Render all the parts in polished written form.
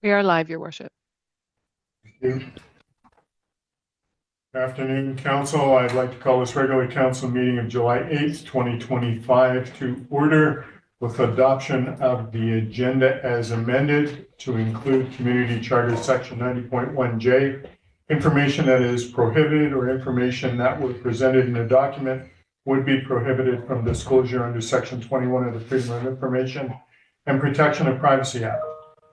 We are live, Your Worship. Thank you. Afternoon, Council. I'd like to call this regular council meeting of July 8th, 2025 to order with adoption of the agenda as amended to include Community Charter Section 90.1J. Information that is prohibited or information that was presented in a document would be prohibited from disclosure under Section 21 of the Freedom of Information and Protection of Privacy Act,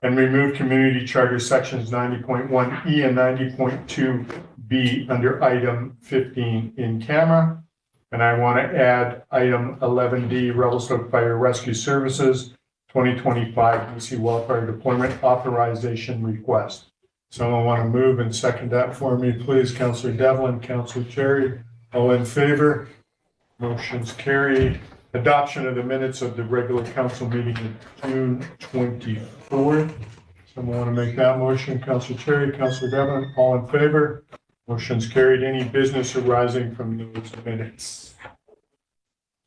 and remove Community Charter Sections 90.1E and 90.2B under item 15 in camera. And I want to add item 11D, Revelstoke Fire Rescue Services 2025 BC Wildfire Deployment Authorization Request. Someone want to move and second that for me, please? Councillor Devlin, Councillor Cherry, all in favor? Motion's carried. Adoption of the minutes of the regular council meeting of June 24th. Someone want to make that motion? Councillor Cherry, Councillor Devlin, all in favor? Motion's carried. Any business arising from those minutes?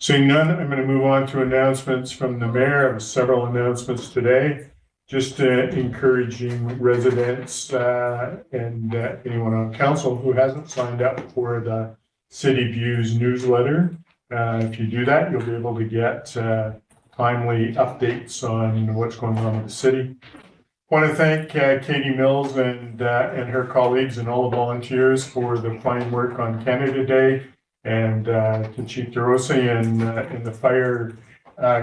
Seeing none, I'm going to move on to announcements from the mayor. I have several announcements today. Just encouraging residents and anyone on council who hasn't signed up for the City Views newsletter. If you do that, you'll be able to get timely updates on what's going on with the city. I want to thank Katie Mills and her colleagues and all the volunteers for the fine work on Canada Day, and to Chief DeRossi and the fire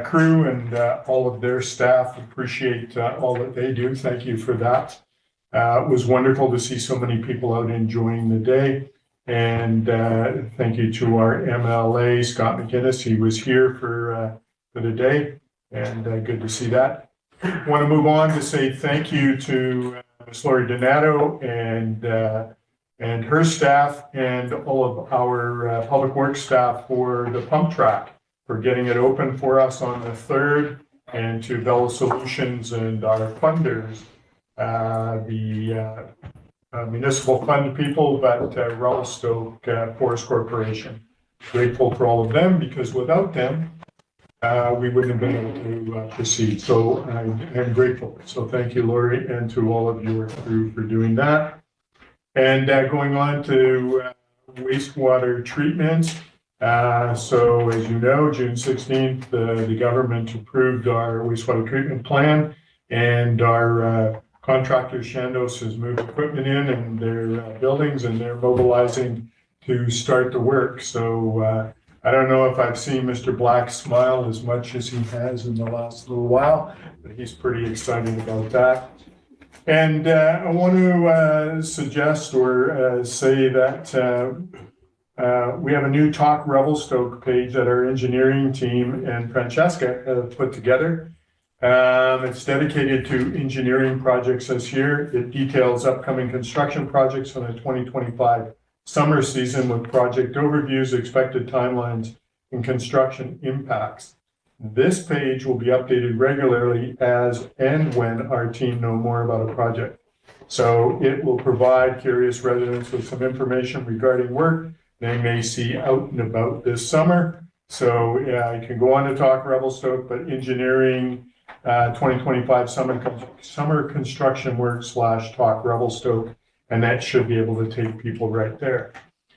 crew and all of their staff. Appreciate all that they do. Thank you for that. It was wonderful to see so many people out enjoying the day. And thank you to our MLA, Scott McInnes. He was here for the day, and good to see that. I want to move on to say thank you to Ms. Lori Donato and her staff and all of our public works staff for the pump track, for getting it open for us on the 3rd, and to Velo Solutions and our funders, the municipal fund people, but Revelstoke Forest Corporation. Grateful for all of them, because without them, we wouldn't have been able to proceed. So I'm grateful. So thank you, Lori, and to all of your crew for doing that. And going on to wastewater treatment. So as you know, June 16th, the government approved our wastewater treatment plan, and our contractor Shandos has moved equipment in and their buildings, and they're mobilizing to start the work. So I don't know if I've seen Mr. Black smile as much as he has in the last little while, but he's pretty excited about that. And I want to suggest or say that we have a new Talk Revelstoke page that our engineering team and Francesca have put together. It's dedicated to engineering projects this year. It details upcoming construction projects for the 2025 summer season with project overviews, expected timelines, and construction impacts. This page will be updated regularly as and when our team know more about a project. So it will provide curious residents with some information regarding work they may see out and about this summer. So yeah, you can go on to Talk Revelstoke, but engineering 2025 summer construction work / Talk Revelstoke, and that should be able to take people right there.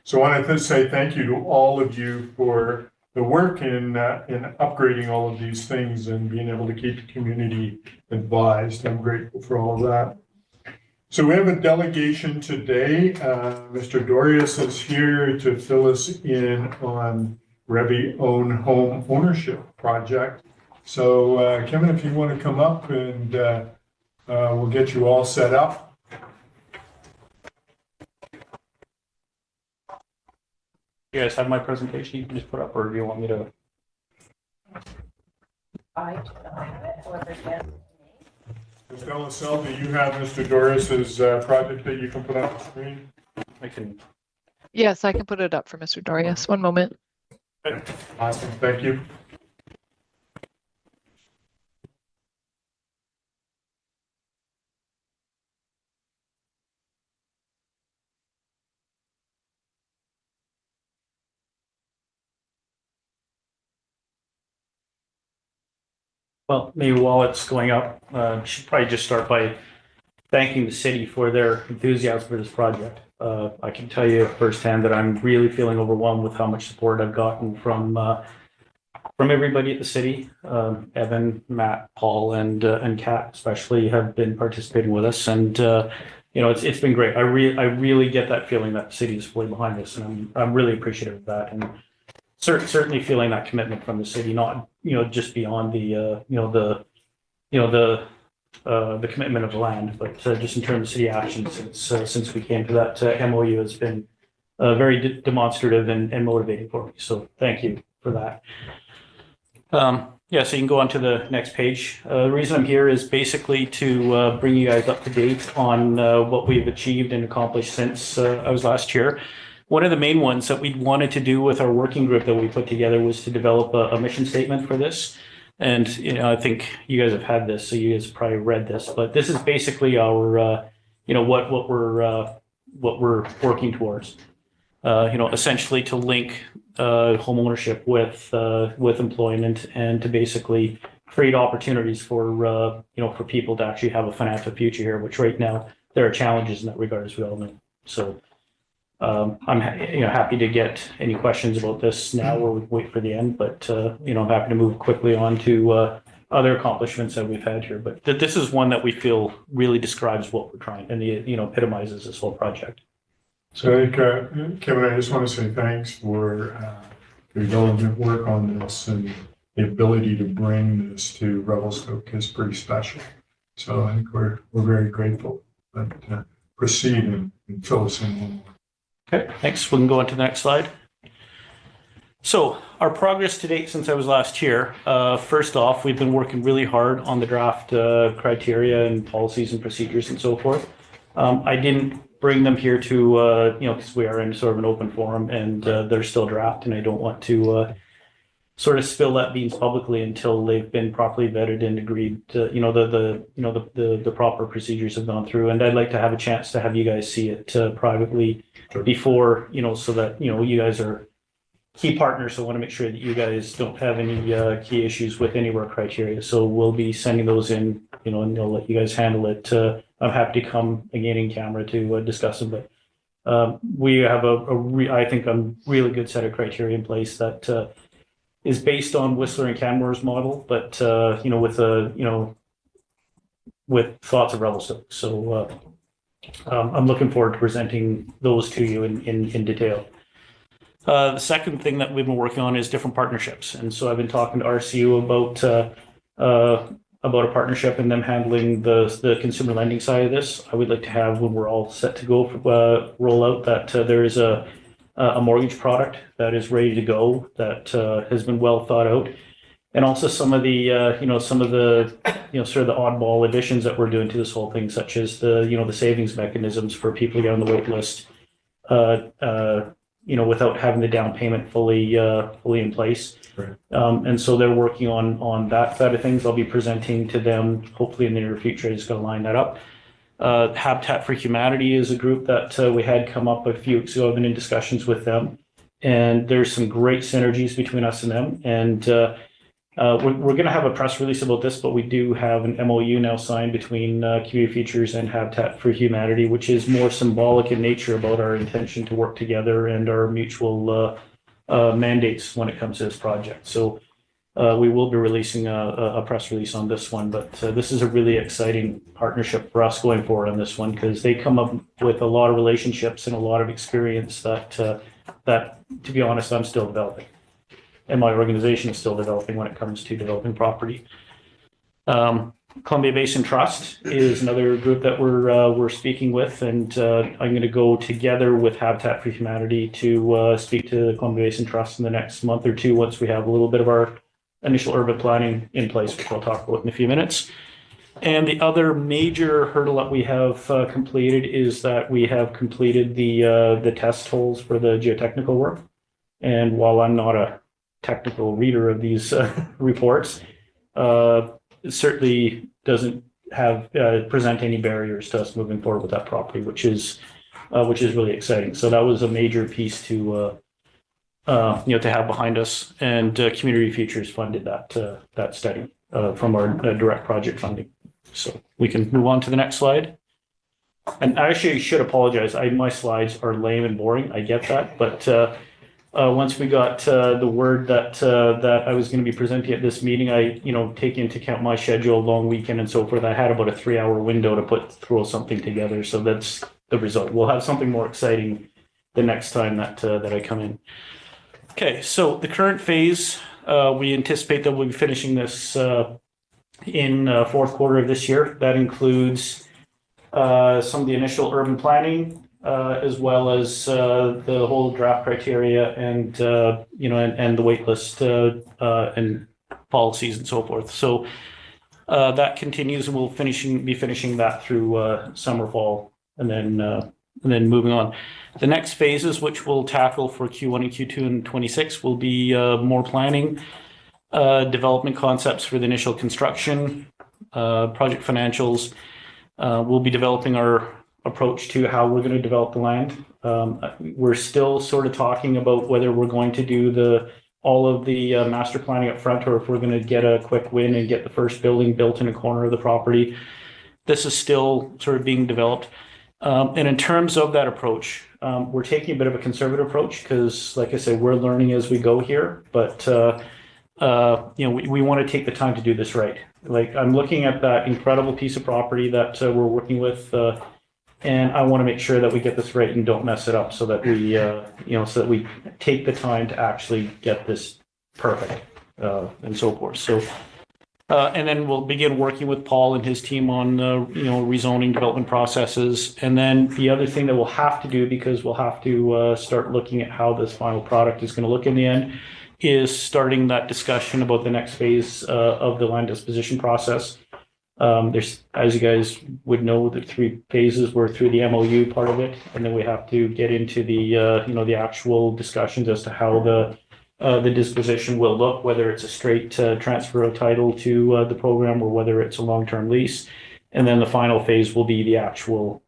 So I wanted to say thank you to all of you for the work in upgrading all of these things and being able to keep the community advised. I'm grateful for all of that. So we have a delegation today. Mr. Dorius is here to fill us in on Revi Own Home Ownership Project. So Kevin, if you want to come up, and we'll get you all set up. You guys have my presentation you can just put up, or do you want me to? I don't have it, however, yes. Ms. Delasel, do you have Mr. Doris's project that you can put on the screen? I can. Yes, I can put it up for Mr. Dorius. One moment. Awesome, thank you. Well, maybe while it's going up, should probably just start by thanking the city for their enthusiasm for this project. I can tell you firsthand that I'm really feeling overwhelmed with how much support I've gotten from everybody at the city. Evan, Matt, Paul, and Kat especially have been participating with us, and it's been great. I really get that feeling that the city is fully behind this, and I'm really appreciative of that, and certainly feeling that commitment from the city, not just beyond the the commitment of the land, but just in terms of city action since we came to that MOU has been very demonstrative and motivating for me. So thank you for that. Yeah, so you can go on to the next page. The reason I'm here is basically to bring you guys up to date on what we've achieved and accomplished since I was last here. One of the main ones that we wanted to do with our working group that we put together was to develop a mission statement for this. And I think you guys have had this, so you guys probably read this. But this is basically our, what we're working towards. Essentially to link home ownership with employment, and to basically create opportunities for for people to actually have a financial future here. Which right now there are challenges in that regard, as we all know. So. I'm happy to get any questions about this now, or we wait for the end. But I'm happy to move quickly on to other accomplishments that we've had here. But this is one that we feel really describes what we're trying, and epitomizes this whole project. So I think, Kevin, I just want to say thanks for your diligent work on this, and the ability to bring this to Revelstoke is pretty special. So I think we're very grateful. But proceed and fill us in. Okay, thanks. We can go on to the next slide. So our progress to date since I was last here. First off, we've been working really hard on the draft criteria and policies and procedures and so forth. I didn't bring them here to, because we are in sort of an open forum, and they're still draft, and I don't want to sort of spill that beans publicly until they've been properly vetted and agreed. The proper procedures have gone through, and I'd like to have a chance to have you guys see it privately before, so that you guys are key partners. So I want to make sure that you guys don't have any key issues with any of our criteria. So we'll be sending those in, and they'll let you guys handle it. I'm happy to come again in camera to discuss them, but we have I think a really good set of criteria in place that is based on Whistler and Canmore's model, but with thoughts of Revelstoke. So I'm looking forward to presenting those to you in detail. The second thing that we've been working on is different partnerships, and so I've been talking to RCU about a partnership and them handling the consumer lending side of this. I would like to have, when we're all set to go roll out, that there is a mortgage product that is ready to go, that has been well thought out, and also some of the sort of the oddball additions that we're doing to this whole thing, such as the savings mechanisms for people to get on the wait list, without having the down payment fully in place. Right. And so they're working on that side of things. I'll be presenting to them hopefully in the near future. I just got to line that up. Habitat for Humanity is a group that we had come up a few weeks ago. I've been in discussions with them, and there's some great synergies between us and them. And we're going to have a press release about this, but we do have an MOU now signed between Community Futures and Habitat for Humanity, which is more symbolic in nature about our intention to work together and our mutual mandates when it comes to this project. So we will be releasing a press release on this one, but this is a really exciting partnership for us going forward on this one, because they come up with a lot of relationships and a lot of experience that, to be honest, I'm still developing, and my organization is still developing when it comes to developing property. Columbia Basin Trust is another group that we're speaking with, and I'm going to go together with Habitat for Humanity to speak to the Columbia Basin Trust in the next month or two, once we have a little bit of our initial urban planning in place, which I'll talk about in a few minutes. And the other major hurdle that we have completed is that we have completed the test holes for the geotechnical work. And while I'm not a technical reader of these reports, it certainly doesn't have present any barriers to us moving forward with that property, which is really exciting. So that was a major piece to have behind us, and Community Futures funded that study from our direct project funding. So we can move on to the next slide. And actually, I should apologize. My slides are lame and boring. I get that, but once we got the word that I was going to be presenting at this meeting, I take into account my schedule, long weekend, and so forth. I had about a 3-hour window to throw something together. So that's the result. We'll have something more exciting the next time that I come in. Okay, so the current phase, we anticipate that we'll be finishing this in fourth quarter of this year. That includes some of the initial urban planning, as well as the whole draft criteria and and the wait list and policies and so forth. So that continues, and we'll be finishing that through summer, fall, and then moving on. The next phases, which we'll tackle for Q1 and Q2 and 26, will be more planning, development concepts for the initial construction, project financials. We'll be developing our approach to how we're going to develop the land. We're still sort of talking about whether we're going to do all of the master planning up front, or if we're going to get a quick win and get the first building built in a corner of the property. This is still sort of being developed. And in terms of that approach, we're taking a bit of a conservative approach because, like I said, we're learning as we go here. But we want to take the time to do this right. Like, I'm looking at that incredible piece of property that we're working with, and I want to make sure that we get this right and don't mess it up, so that we so that we take the time to actually get this perfect, and so forth. So. And then we'll begin working with Paul and his team on, rezoning development processes. And then the other thing that we'll have to do, because we'll have to start looking at how this final product is going to look in the end, is starting that discussion about the next phase of the land disposition process. There's, as you guys would know, the 3 phases. We're through the MOU part of it, and then we have to get into the the actual discussions as to how the disposition will look, whether it's a straight transfer of title to the program, or whether it's a long-term lease. And then the final phase will be the actual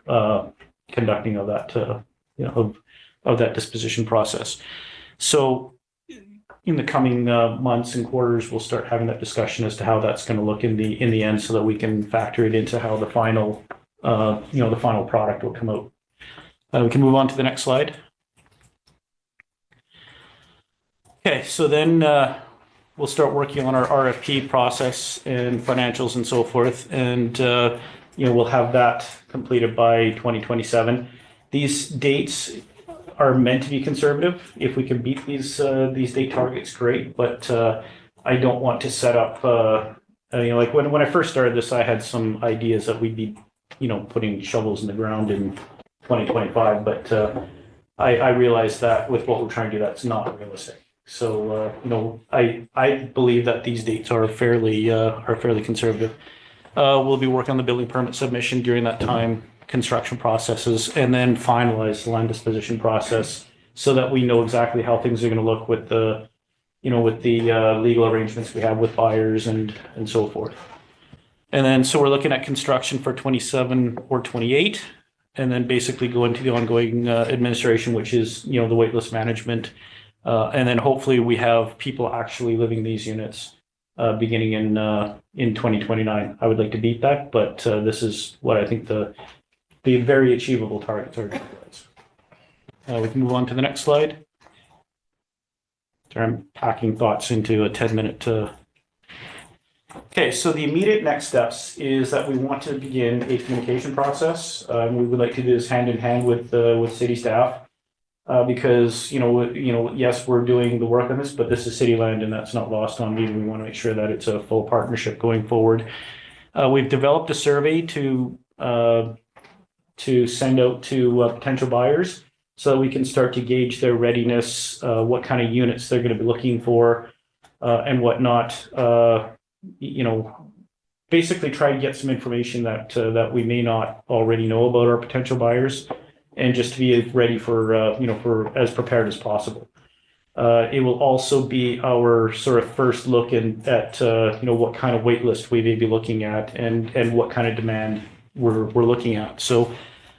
conducting of that of that disposition process. So in the coming months and quarters, we'll start having that discussion as to how that's going to look in the end, so that we can factor it into how the final the final product will come out. We can move on to the next slide. Okay, so then we'll start working on our RFP process and financials and so forth, and we'll have that completed by 2027. These dates are meant to be conservative. If we can beat these date targets, great. But I don't want to set up. Like when I first started this, I had some ideas that we'd be putting shovels in the ground in 2025, but I realized that with what we're trying to do, that's not realistic. So I believe that these dates are fairly conservative. We'll be working on the building permit submission during that time, construction processes, and then finalize the land disposition process, so that we know exactly how things are going to look with the legal arrangements we have with buyers and so forth. And then so we're looking at construction for 27 or 28, and then basically go into the ongoing administration, which is the waitlist management. And then hopefully we have people actually living in these units beginning in 2029. I would like to beat that, but this is what I think the very achievable targets are. We can move on to the next slide. Sorry, I'm packing thoughts into a 10-minute. Okay, so the immediate next steps is that we want to begin a communication process. We would like to do this hand in hand with city staff. Because yes, we're doing the work on this, but this is city land, and that's not lost on me. We want to make sure that it's a full partnership going forward. We've developed a survey to send out to potential buyers, so that we can start to gauge their readiness, what kind of units they're going to be looking for, and whatnot. Basically try to get some information that we may not already know about our potential buyers, and just to be ready for as prepared as possible. It will also be our sort of first look at what kind of wait list we may be looking at, and what kind of demand we're looking at. So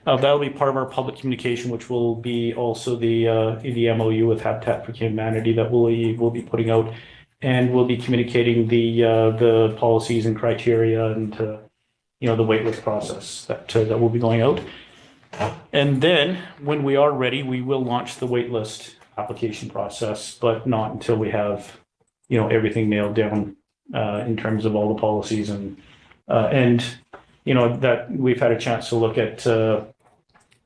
that'll be part of our public communication, which will be also the MOU with Habitat for Humanity that we'll be putting out, and we'll be communicating the policies and criteria the waitlist process that will be going out. And then when we are ready, we will launch the waitlist application process, but not until we have, everything nailed down in terms of all the policies and that we've had a chance to look at the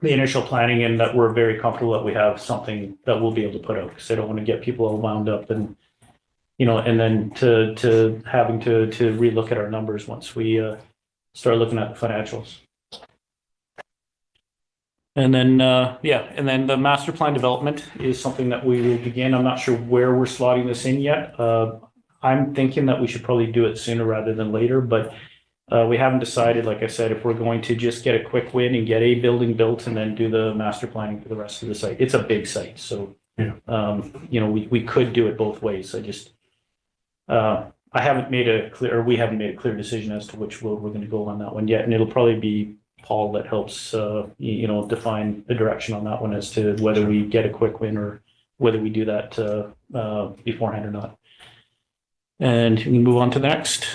initial planning and that we're very comfortable that we have something that we'll be able to put out, because I don't want to get people all wound up and, and then to having to relook at our numbers once we start looking at the financials. And then, and then the master plan development is something that we will begin. I'm not sure where we're slotting this in yet. I'm thinking that we should probably do it sooner rather than later, but we haven't decided, like I said, if we're going to just get a quick win and get a building built and then do the master planning for the rest of the site. It's a big site, so, we could do it both ways. I just, we haven't made a clear decision as to which road we're going to go on that one yet. And it'll probably be Paul that helps, define the direction on that one as to whether we get a quick win or whether we do that beforehand or not. And we can move on to the next.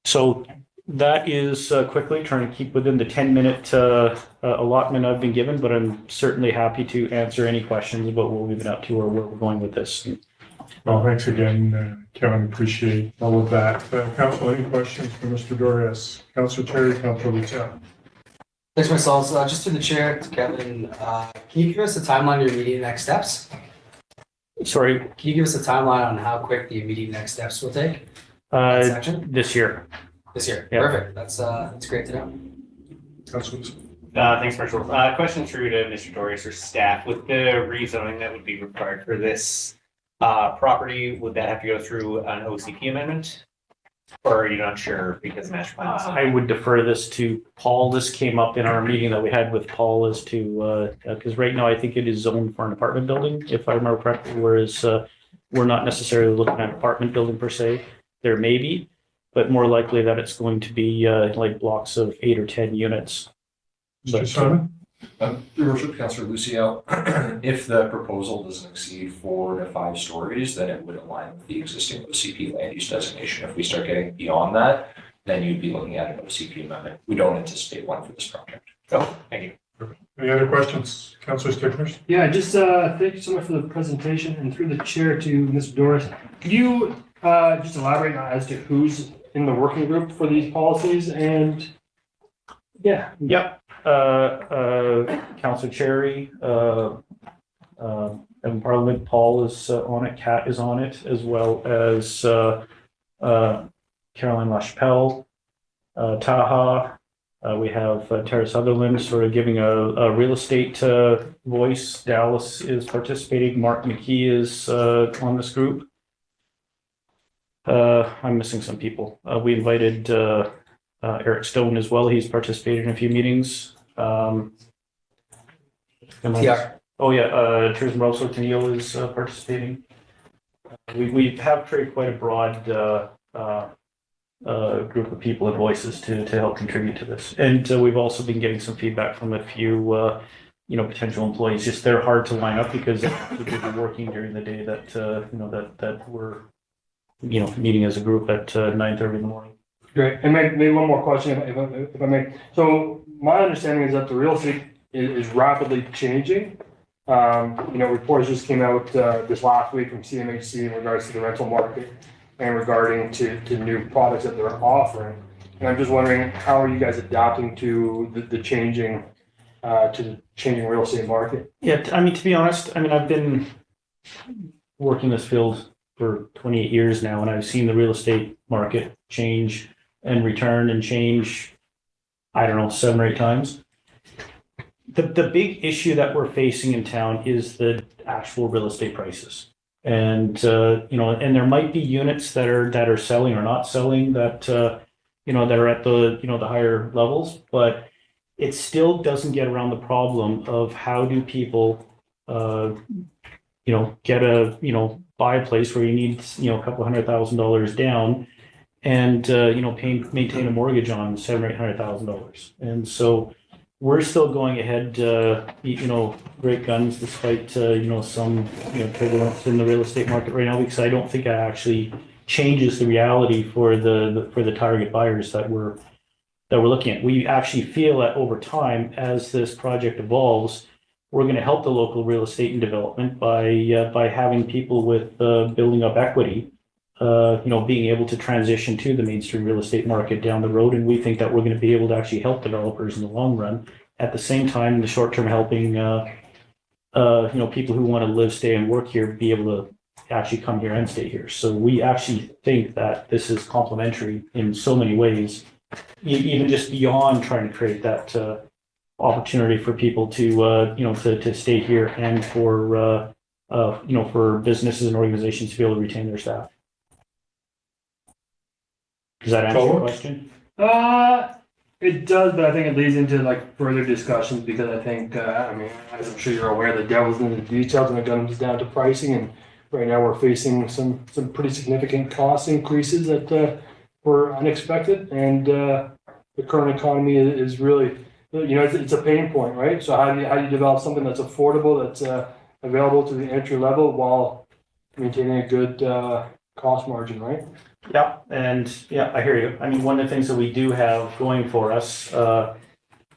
So that is quickly trying to keep within the 10-minute allotment I've been given, but I'm certainly happy to answer any questions about what we've been up to or where we're going with this. Well, thanks again, Kevin. Appreciate all of that. Council, any questions for Mr. Dorius? Councilor Cherry, Councilor Lucia. Thanks, myself. Just through the chair, to Kevin, can you give us a timeline of your immediate next steps? Sorry, Can you give us a timeline on how quick the immediate next steps will take? Section? this year. This year. Yeah. Perfect. That's great to know. Councilor Lucia. Thanks, Marshall. Question through to Mr. Dorius or staff. With the rezoning that would be required for this property, would that have to go through an OCP amendment? Or are you not sure because master plan is I would defer this to Paul. This came up in our meeting that we had with Paul as to, because right now I think it is zoned for an apartment building, if I remember correctly, whereas we're not necessarily looking at an apartment building per se. There may be, but more likely that it's going to be like blocks of 8 or 10 units. Mr. Simon? Your Worship, Councilor Lucio, if the proposal doesn't exceed 4 to 5 stories, then it would align with the existing OCP land use designation. If we start getting beyond that, then you'd be looking at an OCP amendment. We don't anticipate one for this project. Oh, thank you. Any other questions? Councilor Sticklers? Yeah, just thank you so much for the presentation, and through the chair to Mr. Doris. Could you just elaborate as to who's in the working group for these policies and Yep. Councilor Cherry, and Parliament, Paul is on it, Kat is on it, as well as Caroline LaChapelle, Taha. We have Tara Sutherland sort of giving a real estate voice. Dallas is participating. Mark McKee is on this group. I'm missing some people. We invited Eric Stone as well. He's participated in a few meetings. TR. Oh yeah, Tourism Russell Tennille is participating. We have created quite a broad group of people and voices to help contribute to this. And we've also been getting some feedback from a few potential employees. Just they're hard to line up because they've been working during the day that that we're meeting as a group at 9:30 in the morning. great. And maybe one more question, if I may. So my understanding is that the real estate is rapidly changing. Reports just came out this last week from CMHC in regards to the rental market and regarding to new products that they're offering. And I'm just wondering, how are you guys adapting to the changing real estate market? Yeah, to be honest, I've been working this field for 28 years now, and I've seen the real estate market change and return and change, 7 or 8 times. The big issue that we're facing in town is the actual real estate prices. And, and there might be units that are selling or not selling that, that are at the higher levels, but it still doesn't get around the problem of how do people, buy a place where you need, a couple $100,000 down and, maintain a mortgage on $700,000 or $800,000. And so we're still going ahead, great guns, despite, some, turbulence in the real estate market right now, because I don't think I actually changes the reality for the target buyers that we're looking at. We actually feel that over time, as this project evolves, we're going to help the local real estate and development by having people with building up equity, being able to transition to the mainstream real estate market down the road. And we think that we're going to be able to actually help developers in the long run. At the same time, in the short term, helping people who want to live, stay, and work here be able to actually come here and stay here. So we actually think that this is complementary in so many ways, even just beyond trying to create that opportunity for people to stay here, and for businesses and organizations to be able to retain their staff. Does that answer your question? It does, but I think it leads into like further discussions, because I think, as I'm sure you're aware, the devil's in the details when it comes down to pricing. And right now we're facing some pretty significant cost increases that were unexpected. And the current economy is really, it's a pain point, right? So how do you develop something that's affordable, that's available to the entry level while maintaining a good cost margin, right? Yeah, and yeah, I hear you. I mean, one of the things that we do have going for us,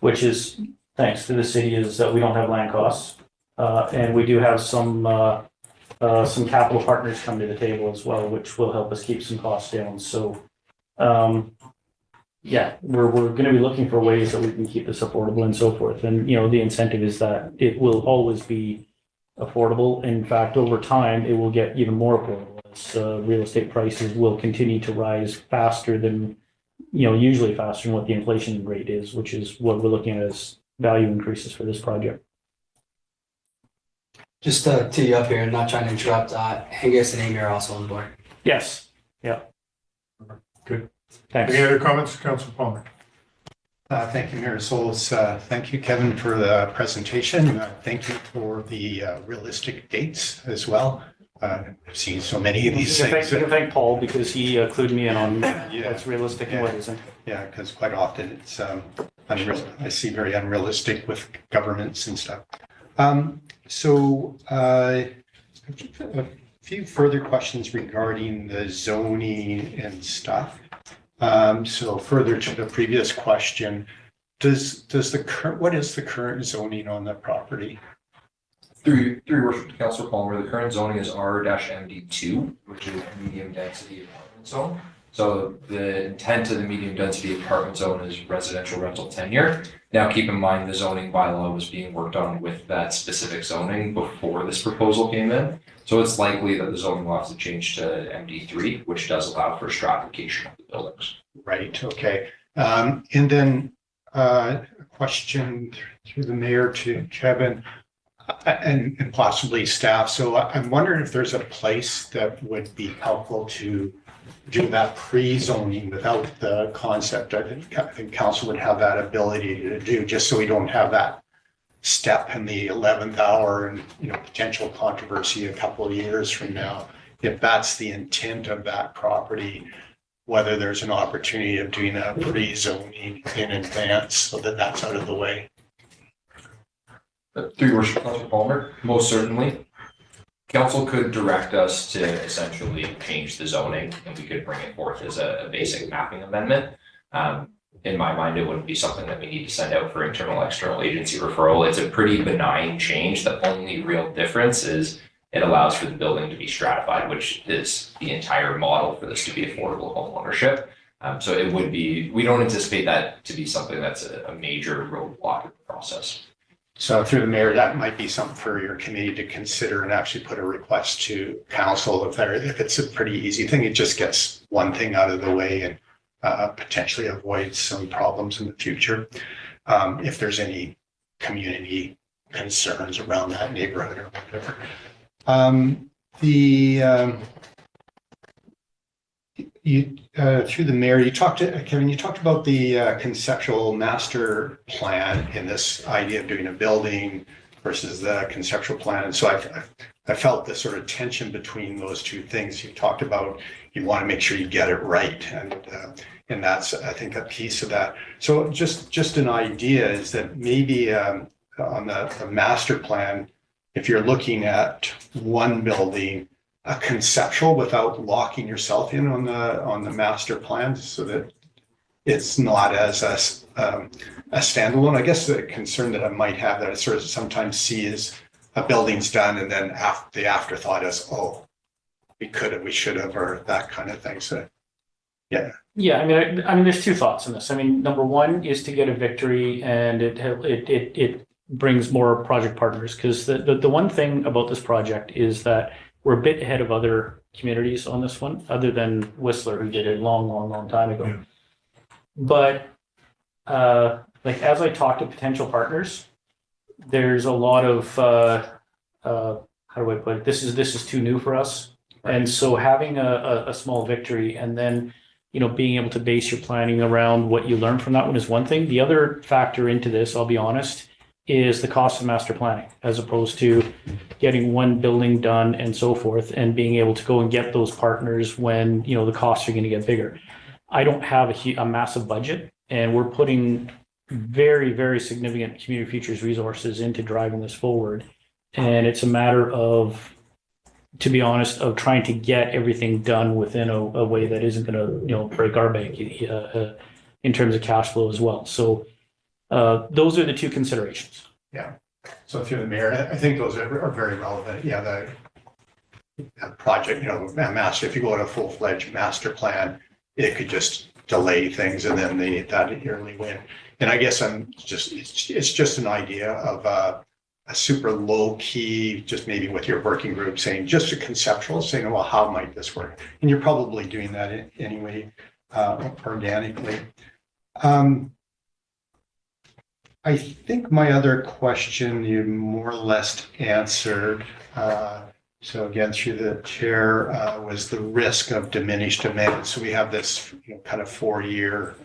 which is thanks to the city, is that we don't have land costs, and we do have some capital partners come to the table as well, which will help us keep some costs down. So, yeah, we're going to be looking for ways that we can keep this affordable and so forth. And the incentive is that it will always be affordable. In fact, over time, it will get even more affordable. Real estate prices will continue to rise faster than, usually faster than what the inflation rate is, which is what we're looking at as value increases for this project. Just to tee you up here, and not trying to interrupt, Angus and Amy are also on board. Yes. Yeah. Good. Thanks. Any other comments, Councilor Palmer? Thank you, Mayor Solis. Thank you, Kevin, for the presentation. Thank you for the realistic dates as well. I've seen so many of these things. You can thank Paul, because he clued me in on what's realistic and what isn't. Yeah, because quite often it's I see very unrealistic with governments and stuff. So a few further questions regarding the zoning and stuff. So further to the previous question, what is the current zoning on the property? Through your worship, Councilor Palmer, the current zoning is R-MD2, which is medium density apartment zone. So the intent of the medium density apartment zone is residential rental tenure. Now, keep in mind the zoning bylaw was being worked on with that specific zoning before this proposal came in. So it's likely that the zoning will have to change to MD3, which does allow for stratification of the buildings. Right, okay. And then a question through the mayor to Kevin and possibly staff. So I'm wondering if there's a place that would be helpful to do that pre-zoning without the concept. I think council would have that ability to do, just so we don't have that step in the 11th hour and potential controversy a couple of years from now. If that's the intent of that property, whether there's an opportunity of doing a pre-zoning in advance so that that's out of the way. Through your worship, Councilor Palmer, most certainly. Council could direct us to essentially change the zoning, and we could bring it forth as a basic mapping amendment. In my mind, it wouldn't be something that we need to send out for internal, external agency referral. It's a pretty benign change. The only real difference is it allows for the building to be stratified, which is the entire model for this to be affordable home ownership. So it would be, we don't anticipate that to be something that's a major roadblock in the process. So through the mayor, that might be something for your committee to consider and actually put a request to council if it's a pretty easy thing. It just gets one thing out of the way and potentially avoids some problems in the future. If there's any community concerns around that neighborhood or whatever. Through the mayor, Kevin, you talked about the conceptual master plan in this idea of doing a building versus the conceptual plan. And so I felt the sort of tension between those two things. You talked about you want to make sure you get it right. And that's, I think, a piece of that. So just an idea is that maybe on the master plan, if you're looking at one building, a conceptual without locking yourself in on the master plan so that it's not as a standalone. I guess the concern that I might have that I sort of sometimes see is a building's done and then the afterthought is, oh, we could have, we should have, or that kind of thing. So, yeah. Yeah, I mean, there's two thoughts in this. I mean, number one is to get a victory, and it brings more project partners, because the one thing about this project is that we're a bit ahead of other communities on this one, other than Whistler, who did it a long time ago. Yeah. But like as I talk to potential partners, there's a lot of how do I put it? This is too new for us, and so having a small victory and then being able to base your planning around what you learn from that one is one thing. The other factor into this, I'll be honest, is the cost of master planning, as opposed to getting one building done and so forth, and being able to go and get those partners when the costs are going to get bigger. I don't have a massive budget, and we're putting very, very significant community features resources into driving this forward. And it's a matter of, to be honest, of trying to get everything done within a way that isn't going to, break our bank in terms of cash flow as well. So those are the two considerations. Yeah. So through the mayor, I think those are very relevant. Yeah, the project, master. If you go to a full-fledged master plan, it could just delay things, and then that yearly win. And I guess it's just an idea of a super low key, just maybe with your working group saying, just a conceptual, saying, well, how might this work? And you're probably doing that anyway, organically. I think my other question you more or less answered. So again, through the chair, was the risk of diminished demand. So we have this kind of 4-year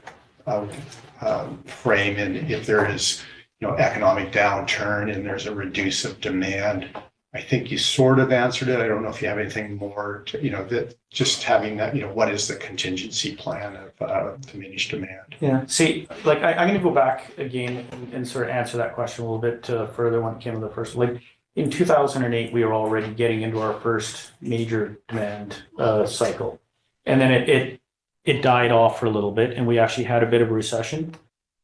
frame, and if there is economic downturn and there's a reduce of demand, I think you sort of answered it. I don't know if you have anything more to, that just having that, what is the contingency plan of diminished demand? Yeah. See, like I'm going to go back again and sort of answer that question a little bit further when it came to the first. Like in 2008, we were already getting into our first major demand cycle, and then it died off for a little bit, and we actually had a bit of a recession.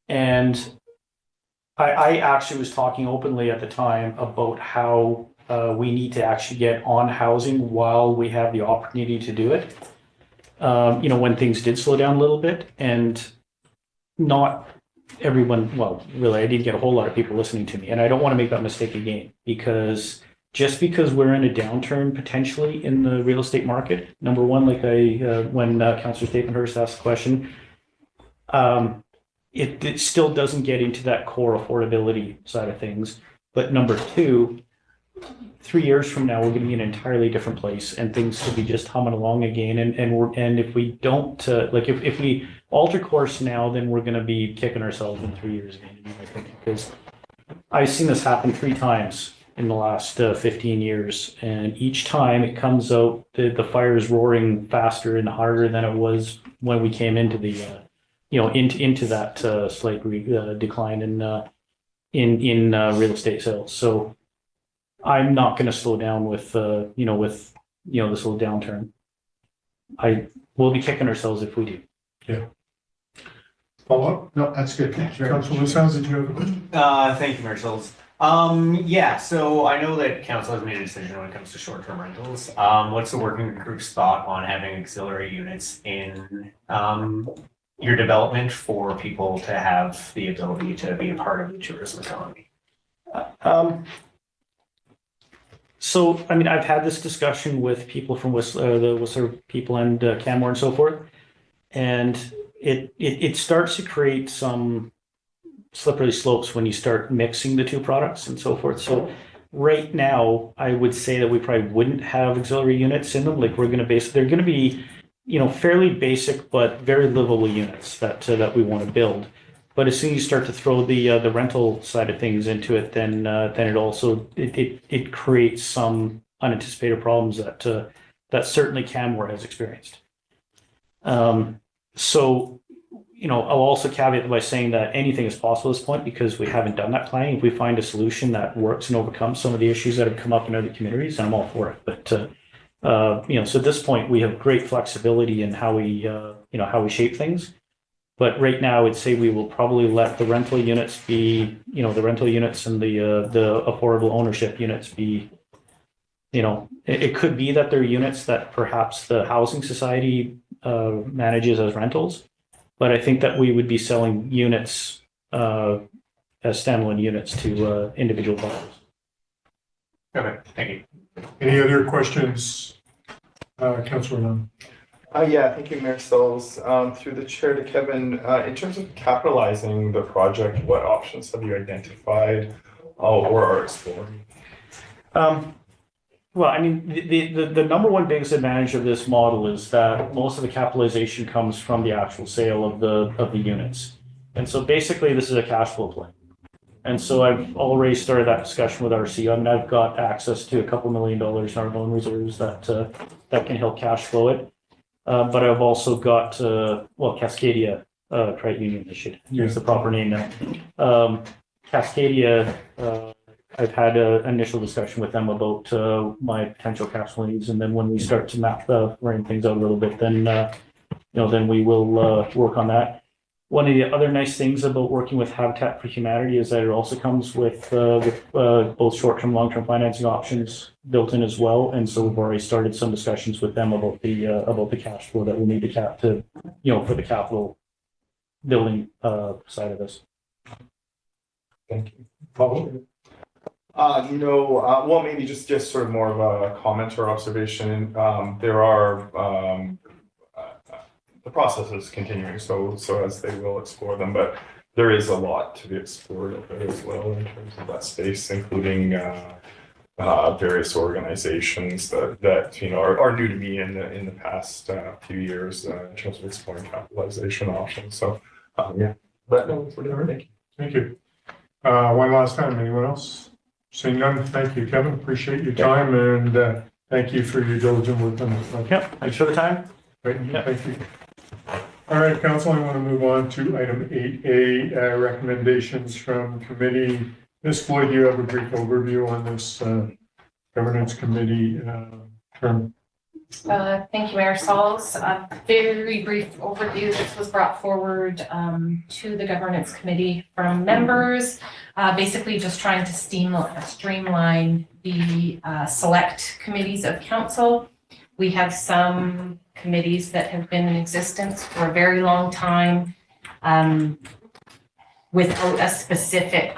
And I actually was talking openly at the time about how we need to actually get on housing while we have the opportunity to do it. When things did slow down a little bit, and not everyone, well, really, I didn't get a whole lot of people listening to me, and I don't want to make that mistake again, because just because we're in a downturn potentially in the real estate market, number one, like when Councillor Stapenhurst asked the question, it still doesn't get into that core affordability side of things. But number two, 3 years from now, we're going to be in an entirely different place, and things could be just humming along again. And if we don't, if we alter course now, then we're going to be kicking ourselves in 3 years again, I think, because I've seen this happen 3 times in the last 15 years. And each time it comes out, the fire is roaring faster and harder than it was when we came into the, into that slight decline in real estate sales. So I'm not going to slow down with this little downturn. We'll be kicking ourselves if we do. Yeah. Follow-up? No, that's good. Councilor Lewis, did you have a question? Thank you, Mayor Schultz. Yeah, so I know that council has made a decision when it comes to short-term rentals. What's the working group's thought on having auxiliary units in your development for people to have the ability to be a part of the tourism economy? So, I mean, I've had this discussion with people from the Whistler people and Canmore and so forth, and it starts to create some slippery slopes when you start mixing the two products and so forth. So right now, I would say that we probably wouldn't have auxiliary units in them. Like they're going to be, fairly basic but very livable units that we want to build. But as soon as you start to throw the rental side of things into it, then it also it creates some unanticipated problems that certainly Canmore has experienced. So, I'll also caveat by saying that anything is possible at this point because we haven't done that planning. If we find a solution that works and overcomes some of the issues that have come up in other communities, then I'm all for it. But So at this point, we have great flexibility in how we, how we shape things. But right now, I'd say we will probably let the rental units be, the rental units and the affordable ownership units be, it could be that they're units that perhaps the housing society manages as rentals. But I think that we would be selling units as standalone units to individual buyers. Okay, thank you. Any other questions? Councilor Nunn? Yeah, thank you, Mayor Stalls. Through the chair to Kevin, in terms of capitalizing the project, what options have you identified or are exploring? Well, I mean, the number one biggest advantage of this model is that most of the capitalization comes from the actual sale of the units. And so basically, this is a cash flow play. And so I've already started that discussion with RC. I mean, I've got access to a couple $1 million in our loan reserves that can help cash flow it. But I've also got, Cascadia Credit Union, I should use the proper name now. Cascadia, I've had an initial discussion with them about my potential cash flow needs. And then when we start to frame things out a little bit, then we will work on that. One of the other nice things about working with Habitat for Humanity is that it also comes with both short-term, long-term financing options built in as well. And so we've already started some discussions with them about the cash flow that we need to for the capital building side of this. Thank you. Paul? Well, maybe just sort of more of a comment or observation. There are the process is continuing, so as they will explore them, but there is a lot to be explored out there as well in terms of that space, including various organizations that are new to me in the past few years in terms of exploring capitalization options. So yeah, but no, we're doing it. Thank you. One last time, anyone else? Seeing none, thank you, Kevin. Appreciate your time and thank you for your diligent work on this. Yep, thanks for the time. Great, thank you. All right, Council, I want to move on to item 8A, recommendations from committee. Ms. Floyd, you have a brief overview on this governance committee term. Thank you, Mayor Stalls. A very brief overview. This was brought forward to the governance committee from members, basically just trying to streamline the select committees of council. We have some committees that have been in existence for a very long time without a specific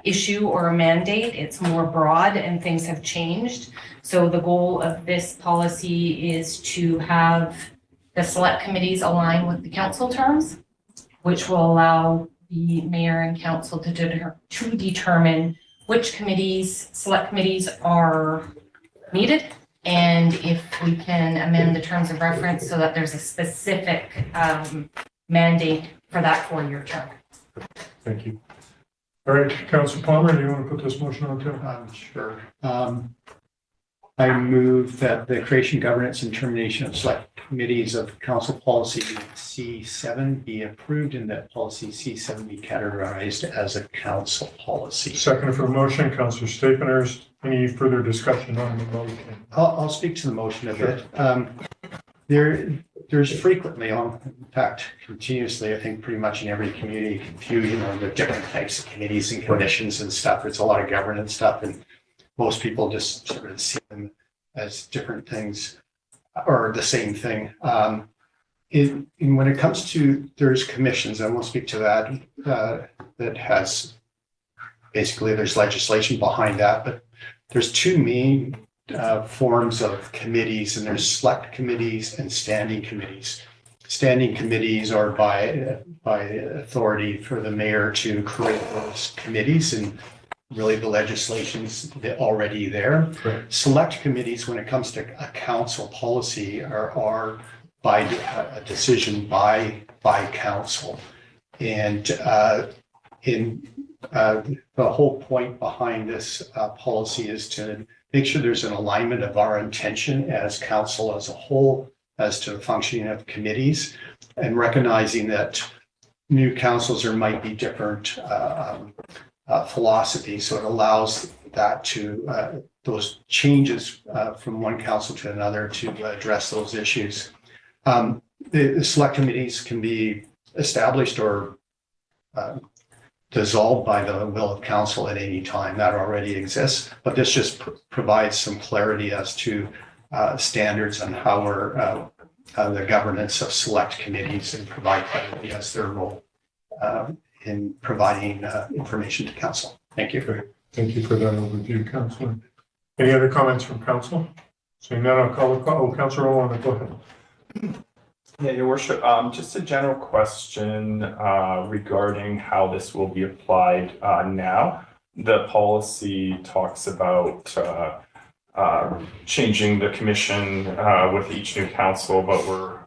issue or a mandate. It's more broad and things have changed. So the goal of this policy is to have the select committees align with the council terms, which will allow the mayor and council to determine which select committees are needed, and if we can amend the terms of reference so that there's a specific mandate for that 4-year term. Thank you. All right, Councilor Palmer, do you want to put this motion on too? Sure. I move that the creation, governance, and termination of select committees of council policy C7 be approved and that policy C7 be categorized as a council policy. Second for the motion, Councilor Stapheners. Any further discussion on the motion? I'll speak to the motion a bit. There's frequently, in fact, continuously, I think pretty much in every community, confusion on the different types of committees and commissions and stuff. It's a lot of governance stuff, and most people just sort of see them as different things or the same thing. And when it comes to, there's commissions, I won't speak to that, that has, basically there's legislation behind that, but there's two main forms of committees, and there's select committees and standing committees. Standing committees are by authority for the mayor to create those committees, and really the legislation's already there. Correct. Select committees, when it comes to a council policy, are by a decision by council. And the whole point behind this policy is to make sure there's an alignment of our intention as council as a whole as to the functioning of committees, and recognizing that new councils there might be different philosophies. So it allows that to those changes from one council to another to address those issues. The select committees can be established or dissolved by the will of council at any time. That already exists, but this just provides some clarity as to standards on how we're the governance of select committees and provide clarity as their role in providing information to council. Thank you. Thank you for that overview, Councillor. Any other comments from council? Seeing none, I'll call the call. Oh, Councillor Owen, go ahead. Yeah, Your Worship, just a general question regarding how this will be applied now. The policy talks about changing the commission with each new council, but we're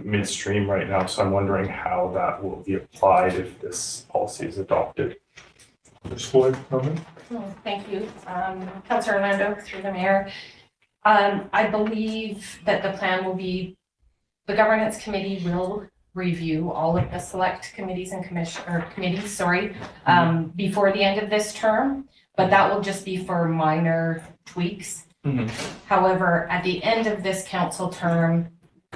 midstream right now, so I'm wondering how that will be applied if this policy is adopted. Ms. Floyd, comment? Thank you. Councillor Orlando, through the mayor. I believe that the plan will be, the governance committee will review all of the select committees and committees, before the end of this term, but that will just be for minor tweaks. However, at the end of this council term,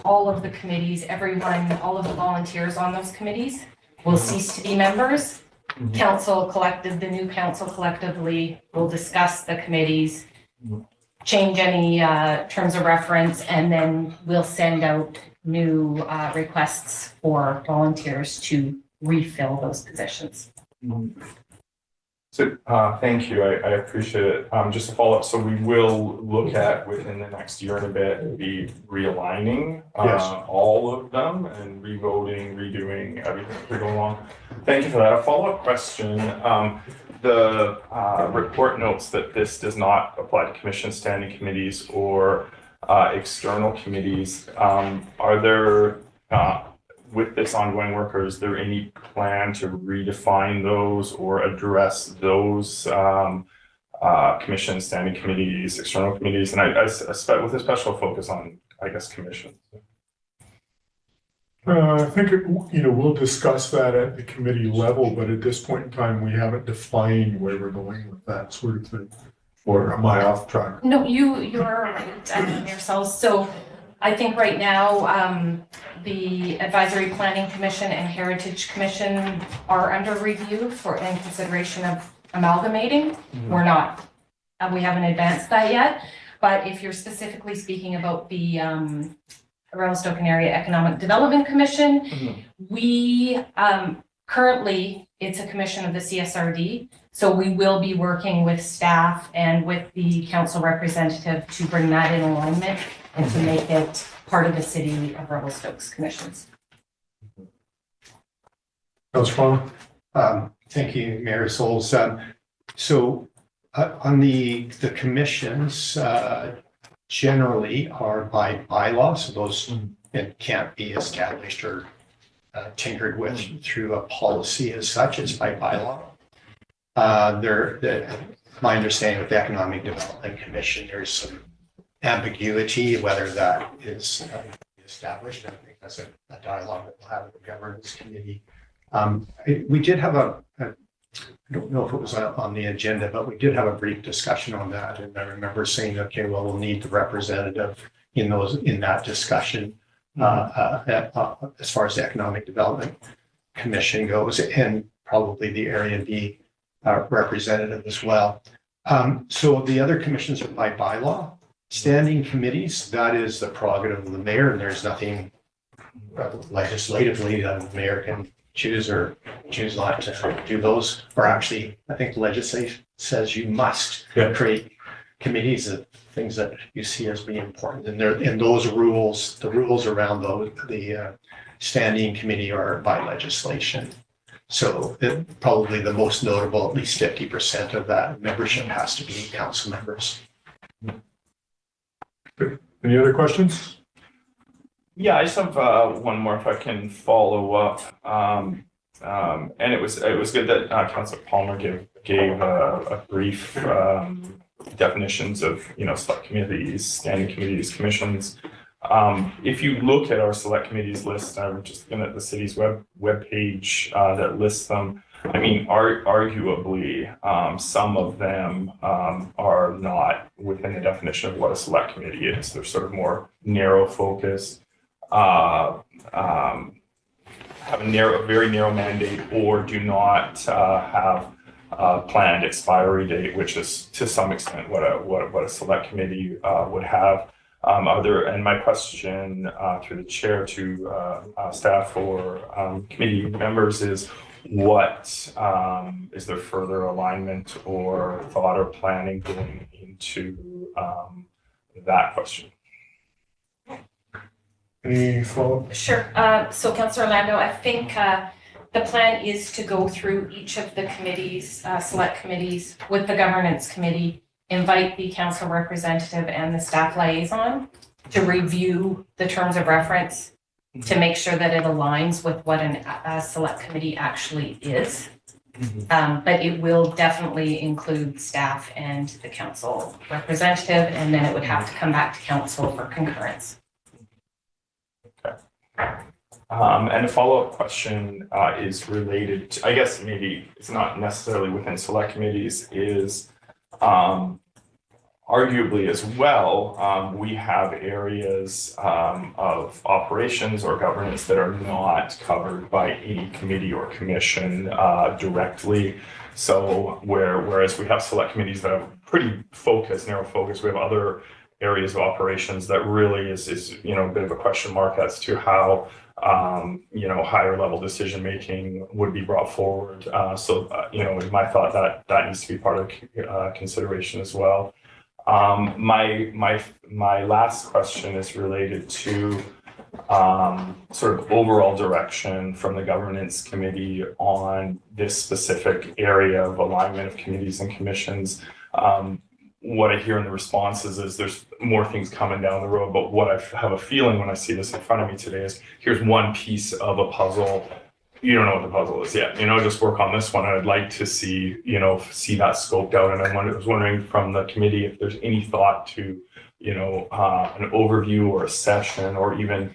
all of the committees, everyone, all of the volunteers on those committees will cease to be members. The new council collectively will discuss the committees, change any terms of reference, and then we'll send out new requests for volunteers to refill those positions. So thank you. I appreciate it. Just to follow up, so we will look at within the next year and a bit be realigning all of them and revoting, redoing everything as we go along. Thank you for that. A follow-up question. The report notes that this does not apply to commission standing committees or external committees. Are there with this ongoing work, or is there any plan to redefine those or address those commissions, standing committees, external committees, and I suspect with a special focus on, I guess, commissions? I think we'll discuss that at the committee level, but at this point in time, we haven't defined where we're going with that sort of thing. Or am I off track? No, you're right yourselves. So I think right now, the Advisory Planning Commission and Heritage Commission are under review in consideration of amalgamating. We're not, we haven't advanced that yet, but if you're specifically speaking about the Revelstoke and Area Economic Development Commission, we currently, it's a commission of the CSRD, so we will be working with staff and with the council representative to bring that in alignment and to make it part of the city of Revelstoke's commissions. Councillor Thank you, Mayor Souls. So on the commissions, generally are by bylaw, so those it can't be established or tinkered with through a policy as such. It's by bylaw. My understanding with the Economic Development Commission, there's some ambiguity whether that is established. I think that's a dialogue that we'll have with the governance committee. We did have I don't know if it was on the agenda, but we did have a brief discussion on that. And I remember saying, okay, well, we'll need the representative in that discussion as far as the Economic Development Commission goes, and probably the Area B representative as well. So the other commissions are by bylaw. Standing committees, that is the prerogative of the mayor, and there's nothing legislatively that the mayor can choose or choose not to do those. Or actually, I think legislation says you must create committees of things that you see as being important. And those rules, the rules around the standing committee are by legislation. So probably the most notable, at least 50% of that membership has to be council members. Any other questions? Yeah, I just have one more if I can follow up. And it was good that Councillor Palmer gave a brief definitions of select committees, standing committees, commissions. If you look at our select committees list, I'm just looking at the city's webpage that lists them. I mean, arguably, some of them are not within the definition of what a select committee is. They're sort of more narrow focused, have a very narrow mandate, or do not have a planned expiry date, which is to some extent what a select committee would have. And my question through the chair to staff or committee members is, what is there further alignment or thought or planning going into that question? Any follow-up? Sure. So Councillor Orlando, I think the plan is to go through each of the committees, select committees with the governance committee, invite the council representative and the staff liaison to review the terms of reference to make sure that it aligns with what a select committee actually is. But it will definitely include staff and the council representative, and then it would have to come back to council for concurrence. And a follow-up question is related to, I guess maybe it's not necessarily within select committees, is arguably as well, we have areas of operations or governance that are not covered by any committee or commission directly. So whereas we have select committees that are pretty focused, narrow focus, we have other areas of operations that really is a bit of a question mark as to how higher level decision making would be brought forward. In my thought that needs to be part of consideration as well. My last question is related to sort of overall direction from the governance committee on this specific area of alignment of committees and commissions. What I hear in the responses is there's more things coming down the road, but what I have a feeling when I see this in front of me today is here's one piece of a puzzle. You don't know what the puzzle is yet, just work on this one. And I'd like to see that scoped out. And I was wondering from the committee if there's any thought to, an overview or a session or even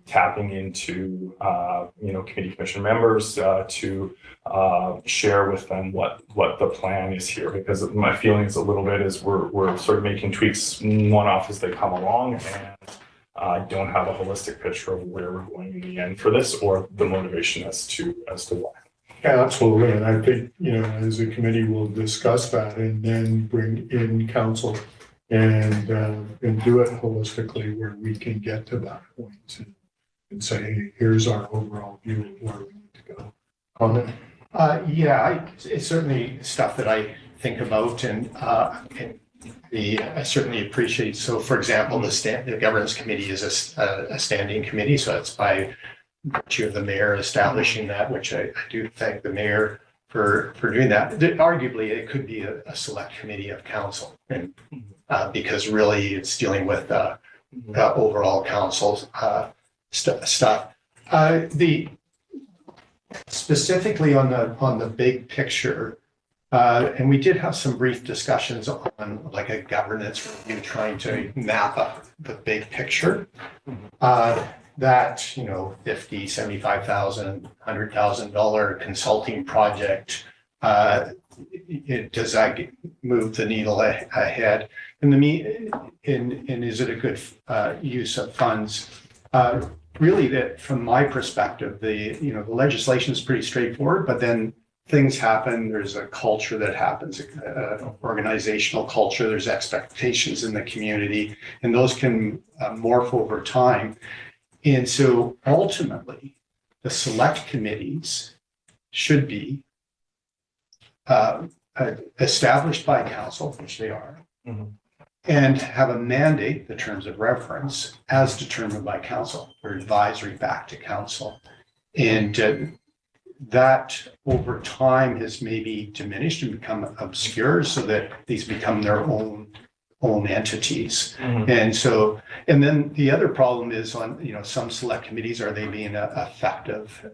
tapping into, committee commission members to share with them what the plan is here, because my feeling is a little bit is we're sort of making tweaks one-off as they come along, and I don't have a holistic picture of where we're going in the end for this or the motivation as to why. Yeah, absolutely. And I think, as a committee, we'll discuss that and then bring in council and do it holistically where we can get to that point and say, hey, here's our overall view of where we need to go. Comment? It's certainly stuff that I think about and I certainly appreciate. So, for example, the governance committee is a standing committee, so it's by virtue of the mayor establishing that, which I do thank the mayor for doing that. Arguably, it could be a select committee of council, and because really it's dealing with overall council stuff. Specifically on the big picture. And we did have some brief discussions on like a governance review trying to map up the big picture. That, $50,000, $75,000, $100,000 consulting project, does that move the needle ahead? And is it a good use of funds? Really, that from my perspective, the legislation is pretty straightforward, but then things happen. There's a culture that happens, organizational culture. There's expectations in the community, and those can morph over time. And so ultimately, the select committees should be established by council, which they are, and have a mandate, the terms of reference, as determined by council or advisory back to council. And that over time has maybe diminished and become obscure so that these become their own entities. And then the other problem is on, some select committees, are they being effective,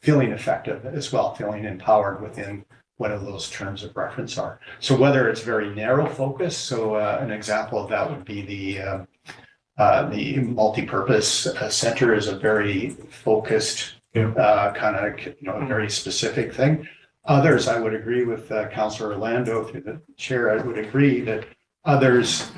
feeling effective as well, feeling empowered within whatever those terms of reference are. So whether it's very narrow focus, so an example of that would be the The multipurpose center is a very focused, kind of, very specific thing. Others, I would agree with Councillor Orlando, through the chair, I would agree that others,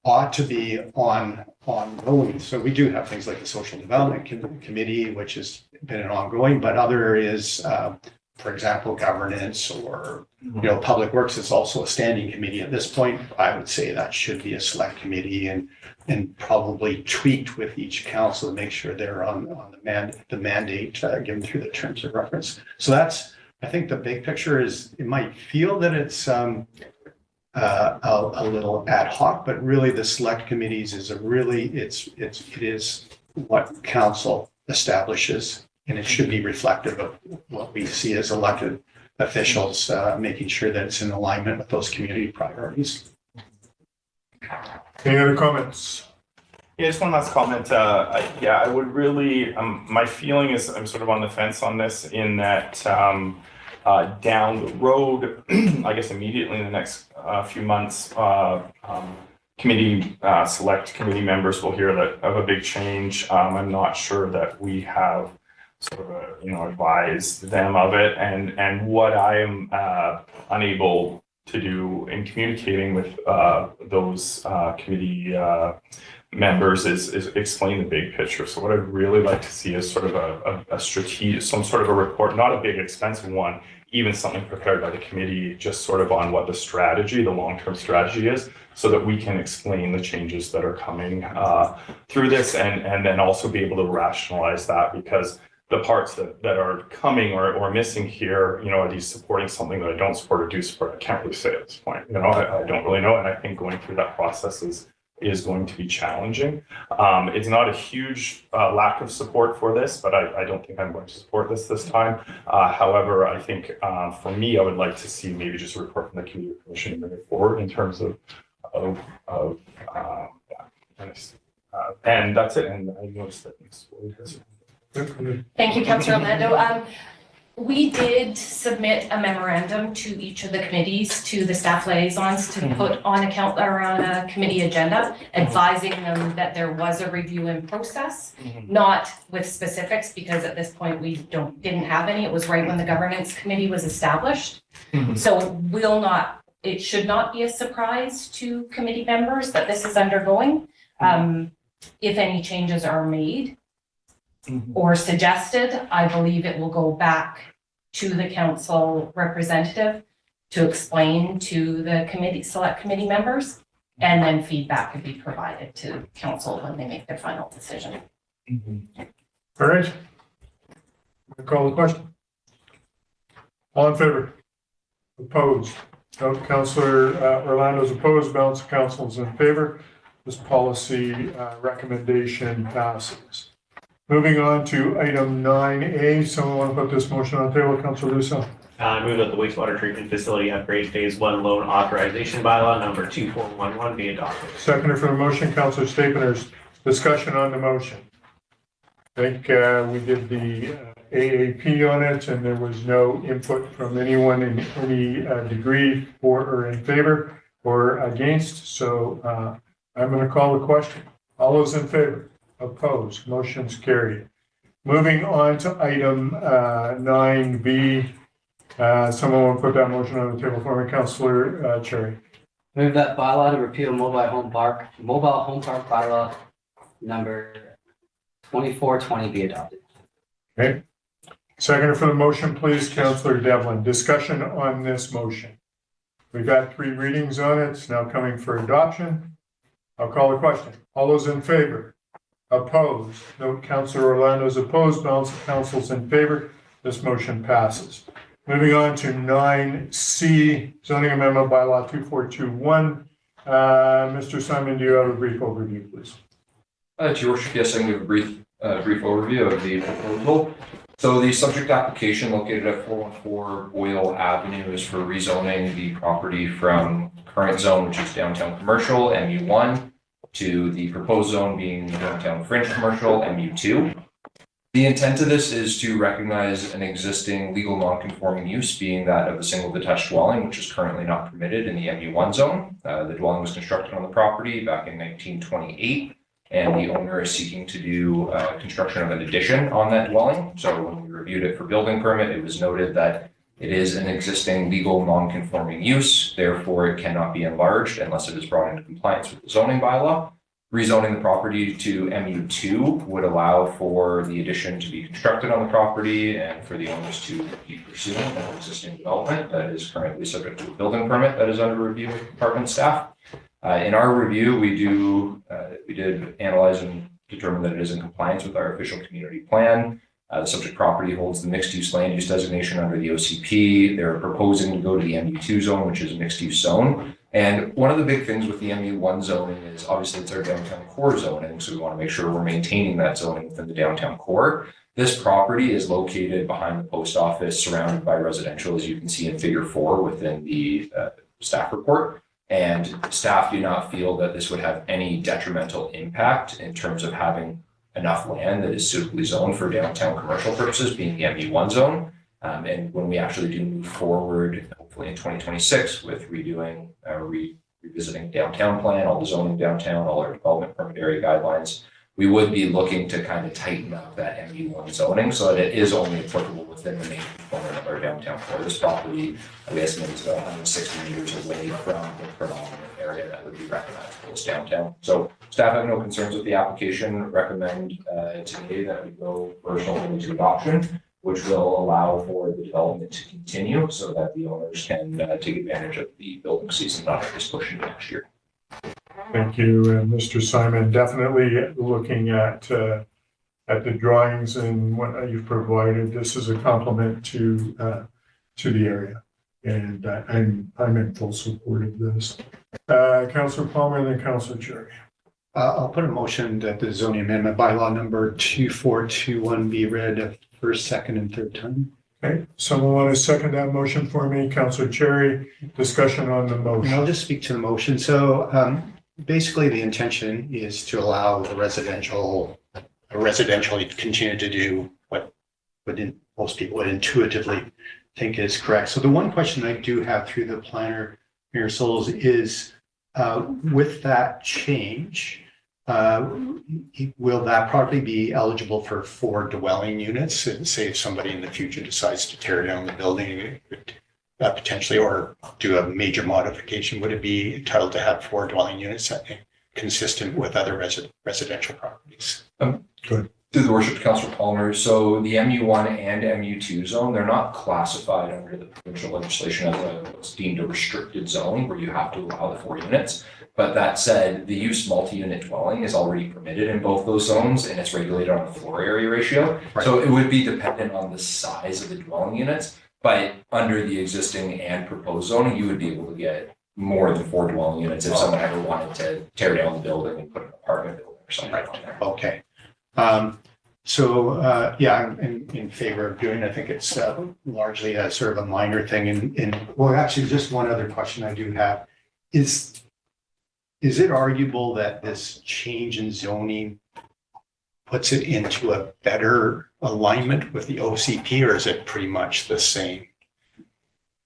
ought to be ongoing. So we do have things like the Social Development Committee, which has been an ongoing, but other areas, for example, governance or, Public Works is also a standing committee at this point. I would say that should be a select committee and probably tweaked with each council to make sure they're on the mandate given through the terms of reference. So that's, I think the big picture is, it might feel that it's a little ad hoc, but really the select committees is it is what council establishes, and it should be reflective of what we see as elected officials, making sure that it's in alignment with those community priorities. Any other comments? Yeah, just one last comment. I would really, my feeling is I'm sort of on the fence on this, in that down the road, I guess immediately in the next few months, select committee members will hear that of a big change. I'm not sure that we have sort of advised them of it, and what I am unable to do in communicating with those committee members is explain the big picture. So what I'd really like to see is sort of a strategic, some sort of a report, not a big expensive one, even something prepared by the committee, just sort of on what the strategy, the long-term strategy is, so that we can explain the changes that are coming through this, and then also be able to rationalize that, because the parts that are coming or missing here, are these supporting something that I don't support or do support? I can't really say at this point. I don't really know, and I think going through that process is going to be challenging. It's not a huge lack of support for this, but I don't think I'm going to support this time. However, I think for me, I would like to see maybe just a report from the Community Commission moving forward in terms of and that's it. And I noticed that Thank you, Councillor Orlando. We did submit a memorandum to each of the committees, to the staff liaisons, to put on a committee agenda, advising them that there was a review in process, not with specifics, because at this point we didn't have any. It was right when the governance committee was established. So it should not be a surprise to committee members that this is undergoing. If any changes are made or suggested, I believe it will go back to the council representative to explain to the select committee members, and then feedback could be provided to council when they make their final decision. All right. I'll call the question. All in favor? Opposed? No. Councillor Orlando's opposed. Balance of council is in favor. This policy recommendation passes. Moving on to item 9A. Someone want to put this motion on the table? Councillor Russo. I move that the wastewater treatment facility upgrade phase 1 loan authorization bylaw number 2411 be adopted. Seconder for the motion, Councillor Staplener's discussion on the motion. I think we did the AAP on it, and there was no input from anyone in any degree for or in favor or against. So I'm going to call the question. All those in favor? Opposed? Motion's carried. Moving on to item 9B. Someone will put that motion on the table for me. Councillor Cherry. Move that bylaw to repeal mobile home park bylaw number 2420 be adopted. Okay. Seconder for the motion, please, Councillor Devlin. Discussion on this motion. We've got 3 readings on it. It's now coming for adoption. I'll call the question. All those in favor? Opposed? Note Councillor Orlando's opposed. Balance of council's in favor. This motion passes. Moving on to 9C, zoning amendment bylaw 2421. Mr. Simon, do you have a brief overview, please? To your worship, yes, I can give a brief overview of the proposal. So the subject application located at 414 Boyle Avenue is for rezoning the property from current zone, which is downtown commercial, MU1, to the proposed zone being downtown fringe commercial, MU2. The intent of this is to recognize an existing legal non-conforming use being that of a single detached dwelling, which is currently not permitted in the MU1 zone. The dwelling was constructed on the property back in 1928, and the owner is seeking to do construction of an addition on that dwelling. So when we reviewed it for building permit, it was noted that it is an existing legal non-conforming use, therefore it cannot be enlarged unless it is brought into compliance with the zoning bylaw. Rezoning the property to MU2 would allow for the addition to be constructed on the property and for the owners to be pursuing an existing development that is currently subject to a building permit that is under review with department staff. In our review, we did analyze and determine that it is in compliance with our official community plan. The subject property holds the mixed-use land use designation under the OCP. They're proposing to go to the MU2 zone, which is a mixed-use zone. And one of the big things with the MU1 zoning is obviously it's our downtown core zoning, so we want to make sure we're maintaining that zoning within the downtown core. This property is located behind the post office, surrounded by residential, as you can see in figure 4 within the staff report. And staff do not feel that this would have any detrimental impact in terms of having enough land that is suitably zoned for downtown commercial purposes, being the MU1 zone. And when we actually do move forward, hopefully in 2026, with redoing, revisiting downtown plan, all the zoning downtown, all our development permit area guidelines, we would be looking to kind of tighten up that MU1 zoning so that it is only applicable within the main component of our downtown core. This property, we estimate, is about 160 meters away from the predominant area that would be recognizable as downtown. So staff have no concerns with the application. Recommend today that we go first only to adoption, which will allow for the development to continue so that the owners can take advantage of the building season, not just push into next year. Thank you, Mr. Simon. Definitely looking at the drawings and what you've provided. This is a compliment to the area, and I'm in full support of this. Councillor Palmer and then Councillor Cherry. I'll put a motion that the zoning amendment bylaw number 2421 be read a first, second, and third time. Okay, someone want to second that motion for me? Councillor Cherry, discussion on the And motion. I'll just speak to the motion. So basically the intention is to allow the residential to continue to do what most people would intuitively think is correct. So the one question I do have through the planner, Mayor Souls, is with that change, will that property be eligible for 4 dwelling units? And say if somebody in the future decides to tear down the building, potentially, or do a major modification, would it be entitled to have 4 dwelling units consistent with other residential properties? Good. Through the worship, Councillor Palmer. So the MU1 and MU2 zone, they're not classified under the provincial legislation as what's deemed a restricted zone where you have to allow the 4 units. But that said, the use multi-unit dwelling is already permitted in both those zones, and it's regulated on the floor area ratio. Right. So it would be dependent on the size of the dwelling units, but under the existing and proposed zoning, you would be able to get more than 4 dwelling units if someone ever wanted to tear down the building and put an apartment building or something on there. Okay. Yeah, I'm in favor of doing it. I think it's largely a sort of a minor thing. Well, actually, just one other question I do have is it arguable that this change in zoning puts it into a better alignment with the OCP, or is it pretty much the same?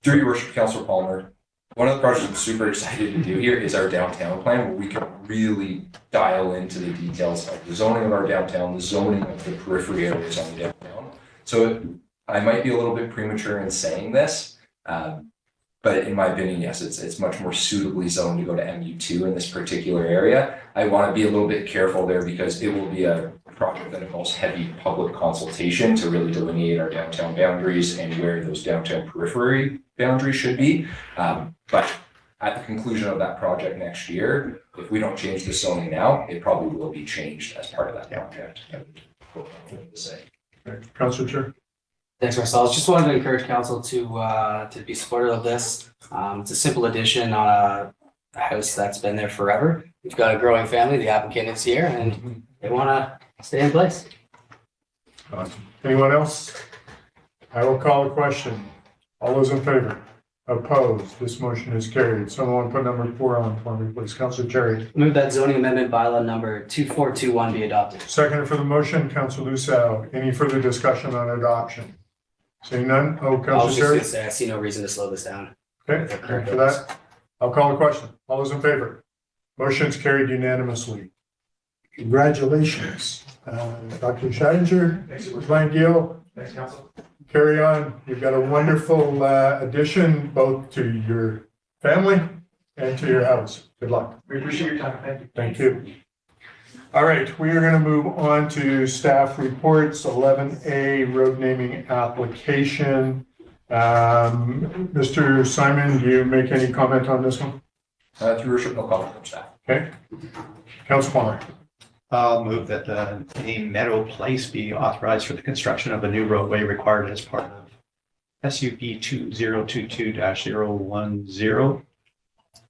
Through your worship, Councillor Palmer, one of the projects I'm super excited to do here is our downtown plan, where we can really dial into the details of the zoning of our downtown, the zoning of the periphery areas on the downtown. So I might be a little bit premature in saying this, but in my opinion, yes, it's much more suitably zoned to go to MU2 in this particular area. I want to be a little bit careful there because it will be a project that involves heavy public consultation to really delineate our downtown boundaries and where those downtown periphery boundaries should be. But at the conclusion of that project next year, if we don't change the zoning now, it probably will be changed as part of that project. Councillor Chair. Thanks, Marcel. Just wanted to encourage council to be supportive of this. It's a simple addition on a house that's been there forever. We've got a growing family. The applicant is here, and they want to stay in place. Awesome. Anyone else? I will call a question. All those in favor? Opposed? This motion is carried. Someone put number 4 on for me, please. Councillor Cherry. Move that zoning amendment bylaw number 2421 be adopted. Second for the motion, Councillor Lucero. Any further discussion on adoption? Seeing none? Oh, I was Councillor just Cherry. gonna say, I see no reason to slow this down. Okay, thank you for that. I'll call the question. All those in favor? Motion's carried unanimously. Congratulations, Dr. Scheidinger, Glenn Gill. Thanks, Council. Carry on. You've got a wonderful addition both to your family and to your house. Good luck. We appreciate your time. Thank you. Thank you. All right, we are going to move on to staff reports, 11A road naming application. Mr. Simon, do you make any comment on this one? Through your worship, no comment from staff. Okay. Councilor Palmer. I'll move that the name Meadow Place be authorized for the construction of a new roadway required as part of SUP 2022-010,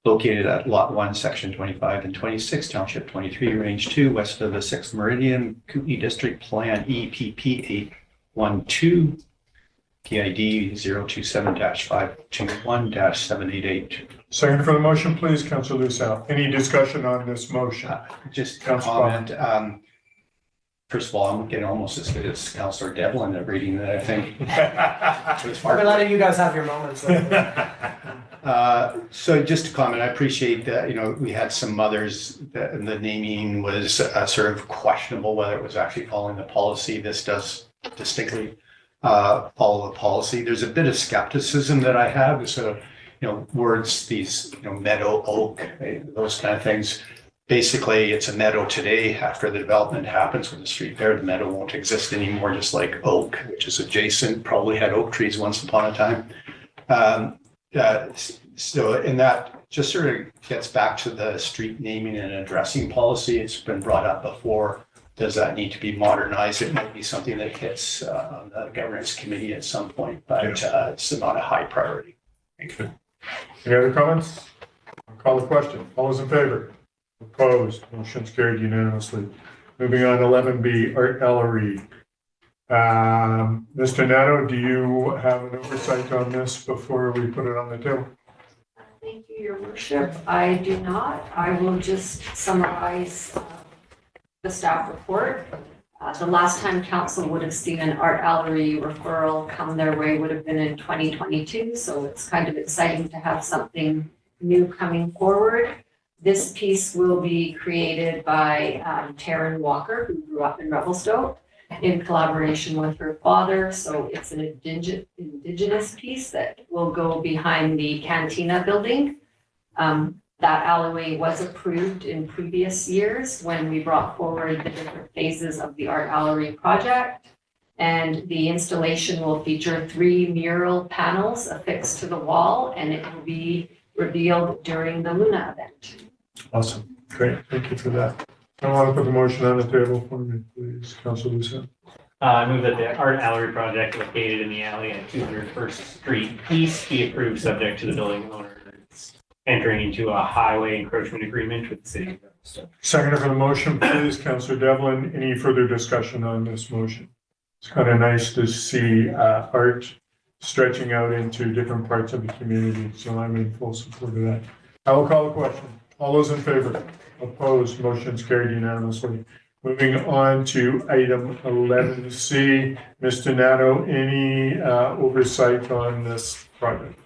located at Lot 1, Section 25 and 26, Township 23, Range 2, west of the 6th Meridian, Kootenai District Plan EPP 812, PID 027-521-788. Second for the motion, please, Councilor Lucero. Any discussion on this motion? Just a Councilor comment. First of all, I'm getting almost as good as Councillor Devlin at reading that, I think. I'll be letting you guys have your moments. So just to comment, I appreciate that, we had some mothers that the naming was sort of questionable whether it was actually following the policy. This does distinctly follow the policy. There's a bit of skepticism that I have. So, words, these, meadow, oak, those kind of things. Basically, it's a meadow today. After the development happens with the street there, the meadow won't exist anymore, just like oak, which is adjacent, probably had oak trees once upon a time. So, and that just sort of gets back to the street naming and addressing policy. It's been brought up before. Does that need to be modernized? It might be something that hits on the governance committee at some point, but it's not a high priority. Thank you. Any other comments? I'll call the question. All those in favor? Opposed? Motion's carried unanimously. Moving on, 11B, art gallery. Mr. Nato, do you have an oversight on this before we put it on the table? Thank you, Your Worship. I do not. I will just summarize the staff report. The last time council would have seen an art gallery referral come their way would have been in 2022. So it's kind of exciting to have something new coming forward. This piece will be created by Taryn Walker, who grew up in Revelstoke, in collaboration with her father. So it's an indigenous piece that will go behind the Cantina building. That alleyway was approved in previous years when we brought forward the different phases of the art gallery project. And the installation will feature 3 mural panels affixed to the wall, and it will be revealed during the Luna event. Awesome. Great. Thank you for that. I want to put the motion on the table for me, please. Councilor Lucero. I move that the art gallery project located in the alley at 201st Street East be approved subject to the building owner entering into a highway encroachment agreement with the city. Second for the motion, please. Councilor Devlin. Any further discussion on this motion? It's kind of nice to see art stretching out into different parts of the community. So I'm in full support of that. I will call the question. All those in favor? Opposed? Motion's carried unanimously. Moving on to item 11C. Mr. Nato, any oversight on this project?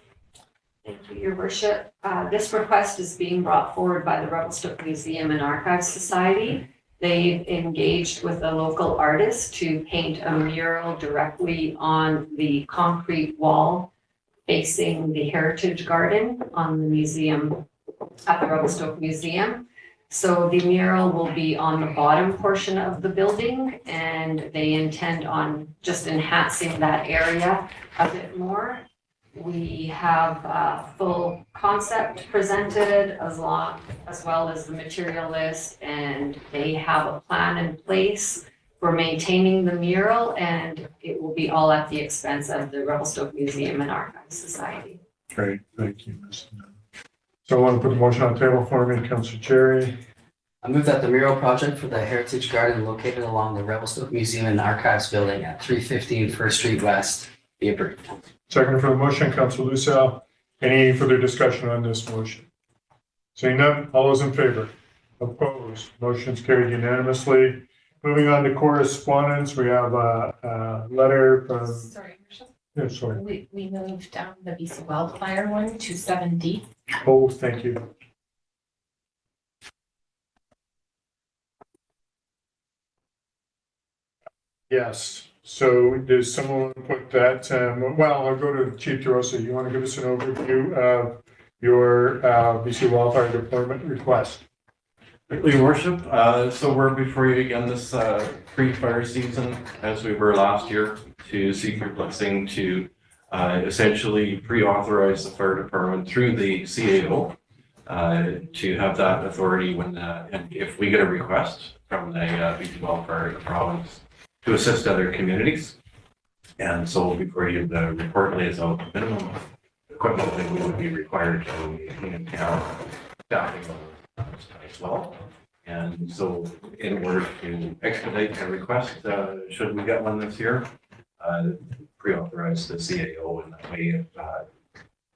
Thank you, Your Worship. This request is being brought forward by the Revelstoke Museum and Archives Society. They've engaged with a local artist to paint a mural directly on the concrete wall facing the Heritage Garden on the museum, at the Revelstoke Museum. So the mural will be on the bottom portion of the building, and they intend on just enhancing that area a bit more. We have a full concept presented as well as the material list, and they have a plan in place for maintaining the mural, and it will be all at the expense of the Revelstoke Museum and Archives Society. Great, thank you, Mr. Nato. So I want to put the motion on the table for me, Councilor Cherry. I move that the mural project for the Heritage Garden located along the Revelstoke Museum and Archives building at 315 First Street West be approved. Second for the motion, Councilor Lucero. Any further discussion on this motion? Seeing none, all those in favor? Opposed? Motion's carried unanimously. Moving on to correspondence, we have a letter from, Sorry, Michelle. yeah, sorry. We moved down the BC wildfire one to 7D. Oh, thank you. Yes, so does someone put that, well, I'll go to Chief DeRosa. You want to give us an overview of your BC wildfire deployment request? Your worship, so we're before you again this pre-fire season, as we were last year, to seek your blessing to essentially pre-authorize the fire department through the CAO to have that authority when and if we get a request from the BC Wildfire province to assist other communities. And so before you, the report lays out the minimum equipment that we would be required to have staffing as well. And so in order to expedite a request, should we get one this year, pre-authorize the CAO in that way.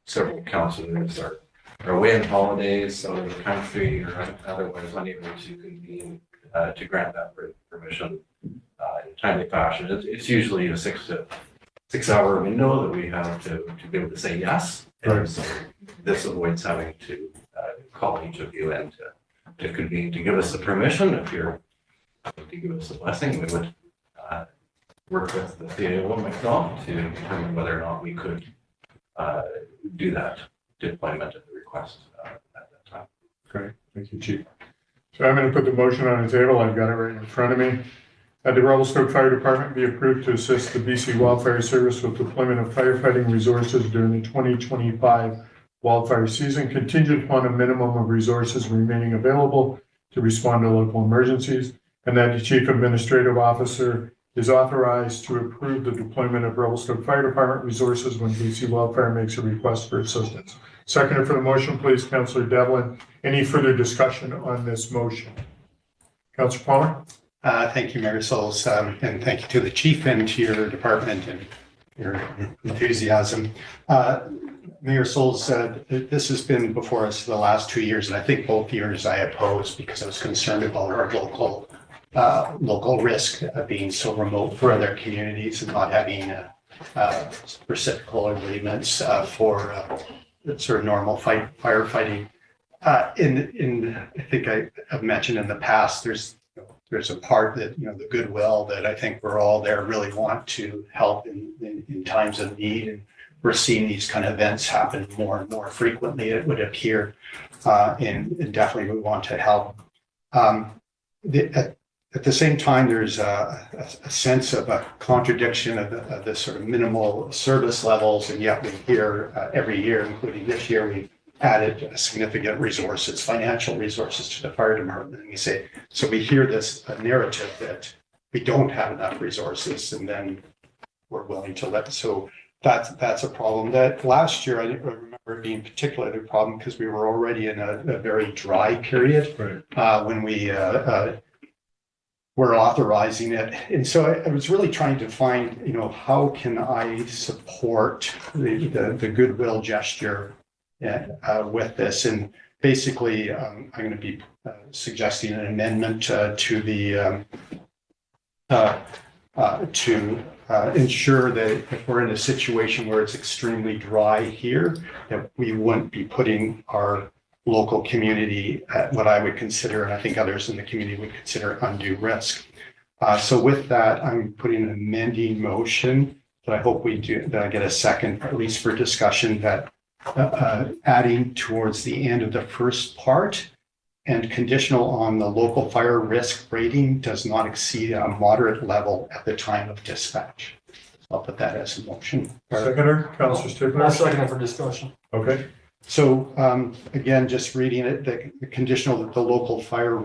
Several councillors are away on holidays out of the country or otherwise unable to convene to grant that permission in a timely fashion. It's usually a 6 hour window that we have to be able to say yes. And so this avoids having to call each of you in to convene to give us the permission. If you're to give us a blessing, we would work with the CAO and myself to determine whether or not we could do that deployment at the request at that time. Great, thank you, Chief. So I'm going to put the motion on the table. I've got it right in front of me. The Revelstoke Fire Department be approved to assist the BC Wildfire Service with deployment of firefighting resources during the 2025 wildfire season, contingent upon a minimum of resources remaining available to respond to local emergencies, and that the Chief Administrative Officer is authorized to approve the deployment of Revelstoke Fire Department resources when BC Wildfire makes a request for assistance. Seconder for the motion, please, Councillor Devlin. Any further discussion on this motion? Councillor Palmer? Thank you, Mayor Souls, and thank you to the chief and to your department and your enthusiasm. Mayor Souls, this has been before us the last 2 years, and I think both years I opposed because I was concerned about our local risk being so remote for other communities and not having reciprocal agreements for sort of normal firefighting. I think I've mentioned in the past, there's a part that, the goodwill that I think we're all there really want to help in times of need. And we're seeing these kind of events happen more and more frequently, it would appear, and definitely we want to help. At the same time, there's a sense of a contradiction of the sort of minimal service levels, and yet we hear every year, including this year, we added significant resources, financial resources to the fire department. And we say, so we hear this narrative that we don't have enough resources, and then we're willing to let. So that's a problem. That last year, I remember it being particularly a problem because we were already in a very dry period when we were authorizing it. And so I was really trying to find, how can I support the goodwill gesture with this? And basically, I'm going to be suggesting an amendment to the to ensure that if we're in a situation where it's extremely dry here, that we wouldn't be putting our local community at what I would consider, and I think others in the community would consider, undue risk. So with that, I'm putting an amending motion that I hope that I get a second, at least for discussion, that adding towards the end of the first part and conditional on the local fire risk rating does not exceed a moderate level at the time of dispatch. So I'll put that as a motion. Seconder, Councillor Stickler. I'll second it for discussion. Okay. So again, just reading it, the conditional that the local fire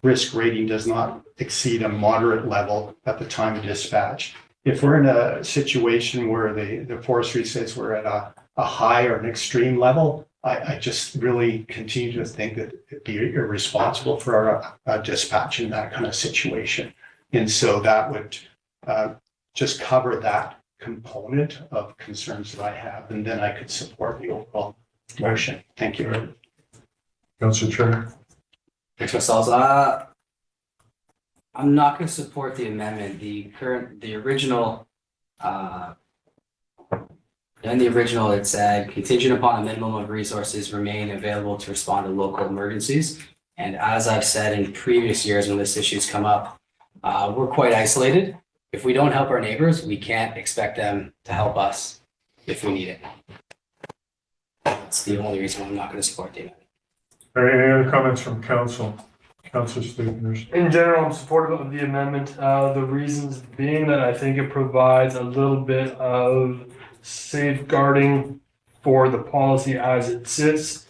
risk rating does not exceed a moderate level at the time of dispatch. If we're in a situation where the forestry says we're at a high or an extreme level, I just really continue to think that it'd be irresponsible for our dispatch in that kind of situation. And so that would just cover that component of concerns that I have, and then I could support the overall motion. Thank you. Councillor Turner. Thanks, myself. I'm not going to support the amendment. The original, in the original, it said contingent upon a minimum of resources remain available to respond to local emergencies. And as I've said in previous years when this issue's come up, we're quite isolated. If we don't help our neighbors, we can't expect them to help us if we need it. That's the only reason why I'm not going to support the amendment. All right, any other comments from council? Councillor Stevens. In general, I'm supportive of the amendment. The reasons being that I think it provides a little bit of safeguarding for the policy as it sits.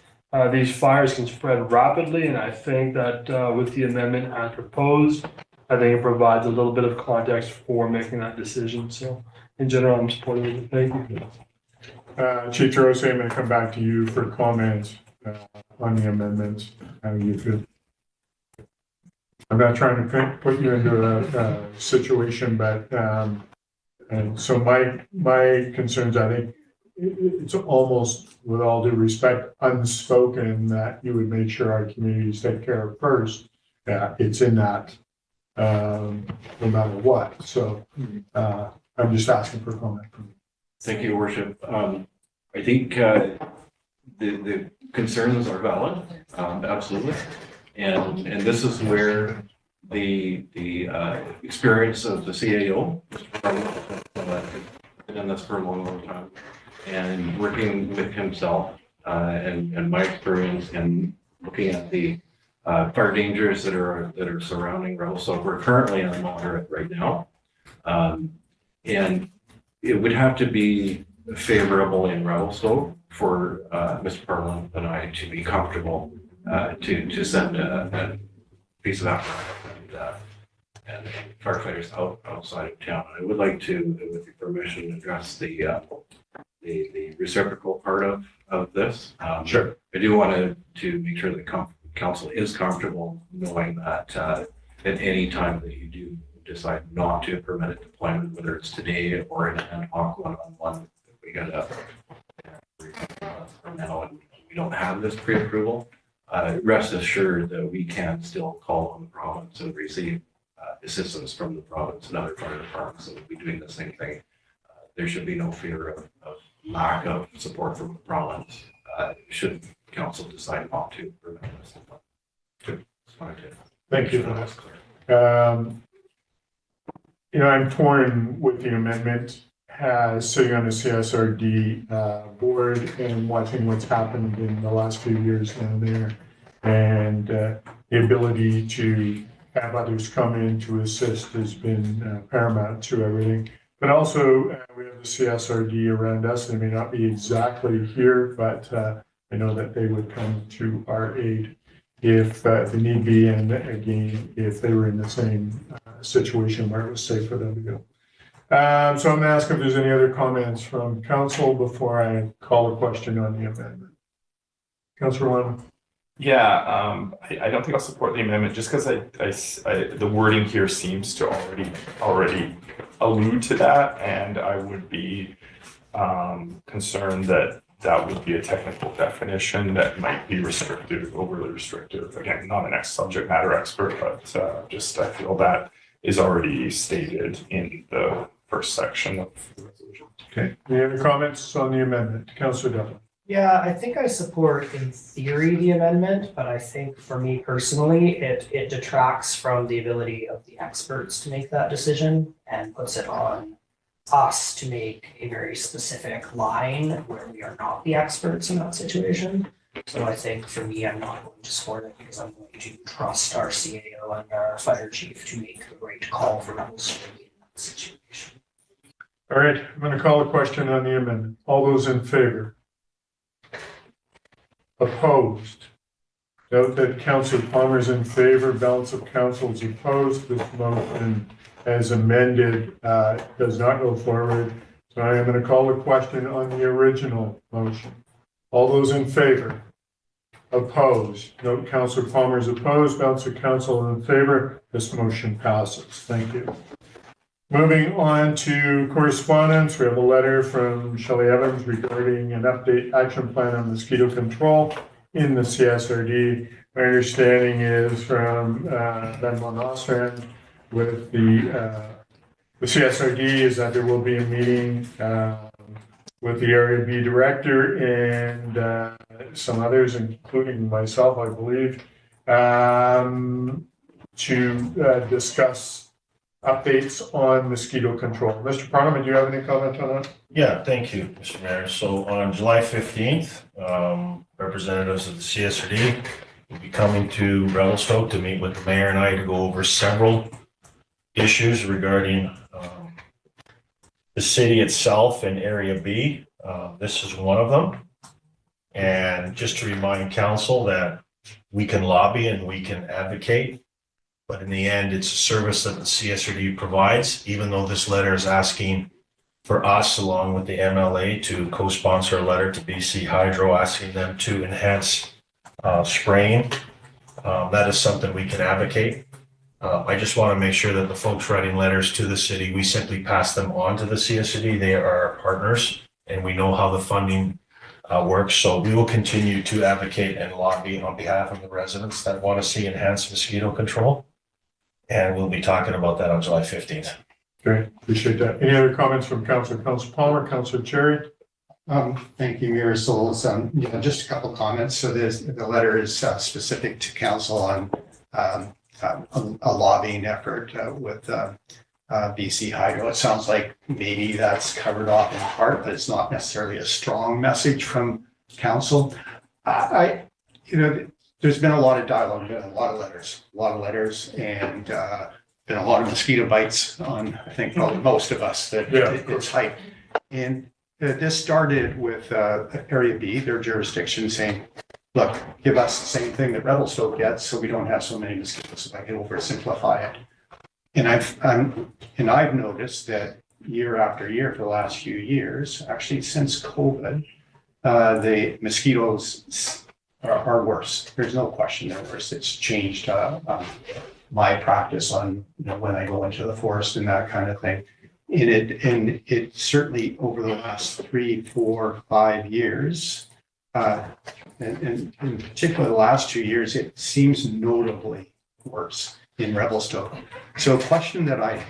These fires can spread rapidly, and I think that with the amendment as proposed, I think it provides a little bit of context for making that decision. So in general, I'm supportive of it. Thank you. Chief Rose, I'm going to come back to you for comments on the amendments. How you feel? I'm not trying to put you into a situation, but and so my concerns, I think it's almost, with all due respect, unspoken that you would make sure our communities take care of first. It's in that no matter what. So I'm just asking for comment. Thank you, Your Worship. I think the concerns are valid, absolutely. And this is where the experience of the CAO, and that's for a long time, and working with himself and my experience and looking at the fire dangers that are surrounding Revelstoke. We're currently on moderate right now, and it would have to be favorable in Revelstoke for Mr. Parlin and I to be comfortable to send a piece of apparatus and firefighters outside of town. I would like to, with your permission, address the reciprocal part of this. Sure. I do want to make sure that council is comfortable knowing that at any time that you do decide not to permit a deployment, whether it's today or in an ad hoc one-on-one, we got a now and we don't have this pre-approval. Rest assured that we can still call on the province and receive assistance from the province and other fire departments that will be doing the same thing. There should be no fear of lack of support from the province should council decide not to permit this. Good. Thank you. I'm torn with the amendment. Sitting on the CSRD board and watching what's happened in the last few years down there, and the ability to have others come in to assist has been paramount to everything. But also, we have the CSRD around us. They may not be exactly here, but I know that they would come to our aid if the need be, and again, if they were in the same situation where it was safe for them to go. So I'm going to ask if there's any other comments from council before I call a question on the amendment. Councillor Wyman. Yeah, I don't think I'll support the amendment just because the wording here seems to already allude to that, and I would be concerned that that would be a technical definition that might be restrictive, overly restrictive. Again, not an subject matter expert, but just I feel that is already stated in the first section of the resolution. Okay. Any other comments on the amendment? Councillor Duffin. Yeah, I think I support in theory the amendment, but I think for me personally, it detracts from the ability of the experts to make that decision and puts it on us to make a very specific line where we are not the experts in that situation. So I think for me, I'm not going to support it because I'm going to trust our CAO and our fire chief to make the right call for those in that situation. All right, I'm going to call a question on the amendment. All those in favor? Opposed? Note that Councillor Palmer is in favor, balance of council is opposed. This motion as amended does not go forward. So I am going to call a question on the original motion. All those in favor? Opposed? Note Councillor Palmer is opposed, balance of council in favor. This motion passes. Thank you. Moving on to correspondence, we have a letter from Shelley Evans regarding an update action plan on mosquito control in the CSRD. My understanding is from Ben Von Ostrand with the CSRD is that there will be a meeting with the Area B director and some others, including myself, I believe, to discuss updates on mosquito control. Mr. Parliament, do you have any comment on that? Yeah, thank you, Mr. Mayor. So on July 15th, representatives of the CSRD will be coming to Revelstoke to meet with the mayor and I to go over several issues regarding the city itself and Area B. This is one of them. And just to remind council that we can lobby and we can advocate, but in the end, it's a service that the CSRD provides, even though this letter is asking for us, along with the MLA, to co-sponsor a letter to BC Hydro, asking them to enhance spraying. That is something we can advocate. I just want to make sure that the folks writing letters to the city, we simply pass them on to the CSRD. They are our partners, and we know how the funding works. So we will continue to advocate and lobby on behalf of the residents that want to see enhanced mosquito control. And we'll be talking about that on July 15th. Okay, appreciate that. Any other comments from Council Palmer, Councilor Cherry? Thank you, Mayor Souls. Yeah, just a couple comments. So the letter is specific to council on a lobbying effort with BC Hydro. It sounds like maybe that's covered off in part, but it's not necessarily a strong message from council. There's been a lot of dialogue, been a lot of letters, and been a lot of mosquito bites on, I think, probably most of us that it's hype. And this started with Area B, their jurisdiction, saying, look, give us the same thing that Revelstoke gets so we don't have so many mosquitoes, if I can oversimplify it. And I've noticed that year after year for the last few years, actually since COVID, the mosquitoes are worse. There's no question they're worse. It's changed my practice on when I go into the forest and that kind of thing. And it certainly over the last 3, 4, 5 years, and in particular the last 2 years, it seems notably worse in Revelstoke. So a question that I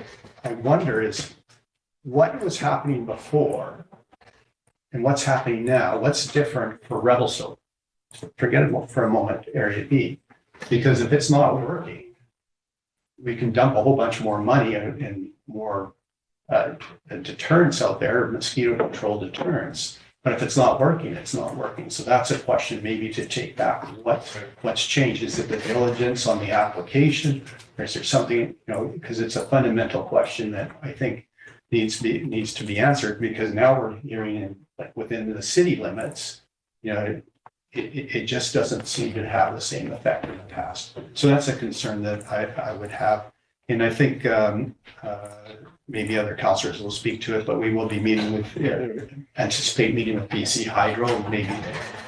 wonder is what was happening before and what's happening now? What's different for Revelstoke? Forget it for a moment, Area B, because if it's not working, we can dump a whole bunch more money and more deterrence out there, mosquito control deterrence. But if it's not working, it's not working. So that's a question maybe to take back. What's changed? Is it the diligence on the application? Or is there something, because it's a fundamental question that I think needs to be answered, because now we're hearing within the city limits, it just doesn't seem to have the same effect in the past. So that's a concern that I would have. And I think maybe other councillors will speak to it, but we will be meeting with, anticipate meeting with BC Hydro, maybe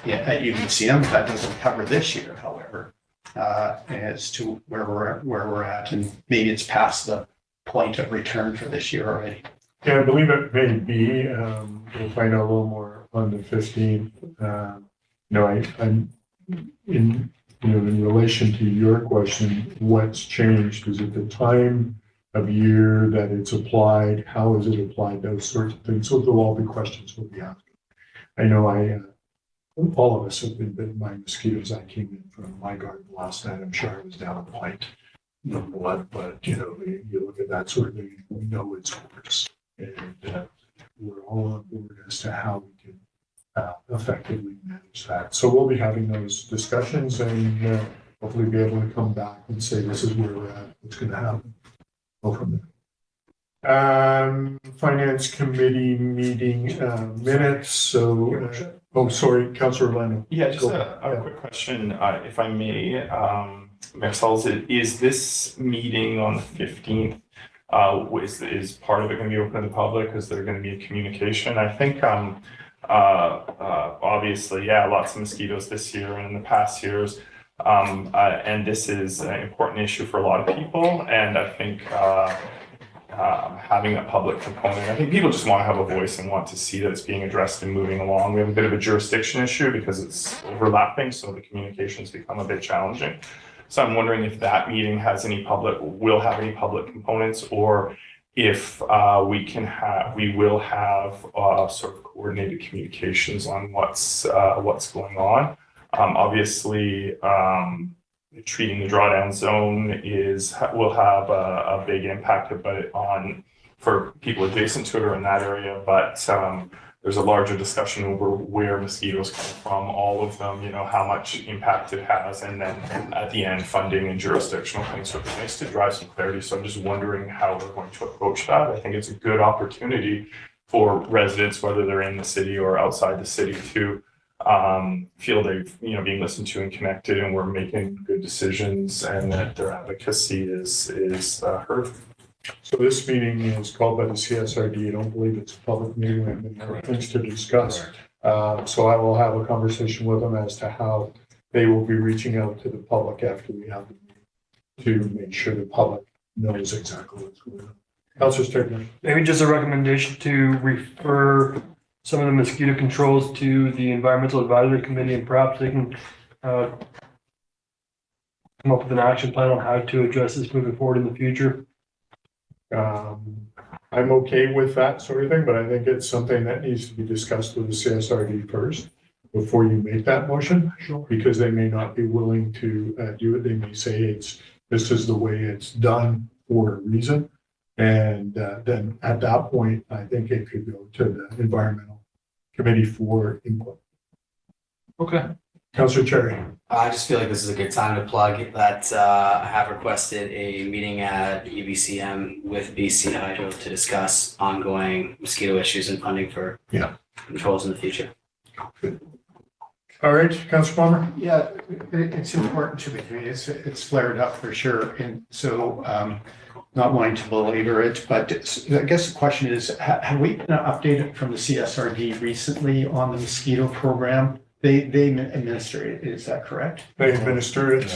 at UBCM. That doesn't cover this year, however, as to where we're at. And maybe it's past the point of return for this year already. Yeah, I believe it may be. We'll find out a little more on the 15th. I'm in relation to your question, what's changed? Is it the time of year that it's applied? How is it applied? Those sorts of things. So they'll all be questions we'll be asking. I know all of us have been bitten by mosquitoes. I came in from my garden last night. I'm sure I was down a pint of blood, but you look at that sort of thing, we know it's worse. And we're all on board as to how we can effectively manage that. So we'll be having those discussions and hopefully be able to come back and say this is where we're at, what's going to happen. Go from there. Finance committee meeting minutes. So, sorry, Councillor Orlando. Yeah, just a quick question, if I may. Mayor Sauls, is this meeting on the 15th? Is part of it going to be open to the public? Is there going to be a communication? I think obviously, lots of mosquitoes this year and in the past years. And this is an important issue for a lot of people. And I think having a public component. I think people just want to have a voice and want to see that it's being addressed and moving along. We have a bit of a jurisdiction issue because it's overlapping, so the communications become a bit challenging. So I'm wondering if that meeting will have any public components, or if we will have sort of coordinated communications on what's going on. Obviously, treating the drawdown zone will have a big impact for people adjacent to it or in that area, but there's a larger discussion over where mosquitoes come from, all of them, how much impact it has, and then at the end, funding and jurisdictional things. So it's nice to drive some clarity. So I'm just wondering how we're going to approach that. I think it's a good opportunity for residents, whether they're in the city or outside the city, to feel they've being listened to and connected, and we're making good decisions, and that their advocacy is heard. So this meeting is called by the CSRD. I don't believe it's a public meeting, and there are things to discuss. So I will have a conversation with them as to how they will be reaching out to the public after we have the meeting, to make sure the public knows exactly what's going on. Councilor Sturgeon. Maybe just a recommendation to refer some of the mosquito controls to the Environmental Advisory Committee, and perhaps they can come up with an action plan on how to address this moving forward in the future. I'm okay with that sort of thing, but I think it's something that needs to be discussed with the CSRD first before you make that motion. Sure. Because they may not be willing to do it. They may say this is the way it's done for a reason. And then at that point, I think it could go to the Environmental Committee for input. Okay. Councilor Cherry. I just feel like this is a good time to plug that I have requested a meeting at UBCM with BC Hydro to discuss ongoing mosquito issues and funding for controls in the future. Good. All right, Councilor Palmer. Yeah, it's important to me. It's flared up for sure. And so not wanting to belabor it, but I guess the question is, have we been updated from the CSRD recently on the mosquito program? They administer it, is that correct? They administer it,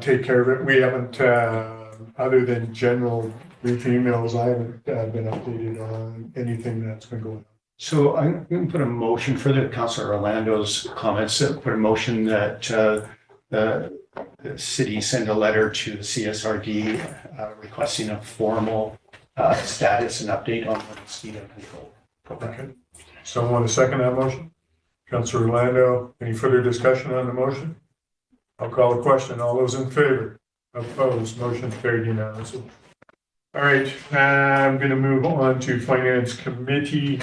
take care of it. We haven't, other than general brief emails, I haven't been updated on anything that's been going on. So I'm going to put a motion for the Councilor Orlando's comments, put a motion that the city send a letter to the CSRD requesting a formal status and update on the mosquito control program. Okay. Someone want to second that motion? Councilor Orlando, any further discussion on the motion? I'll call the question. All those in favor? Opposed? Motion carried unanimously. All right, I'm going to move on to Finance Committee.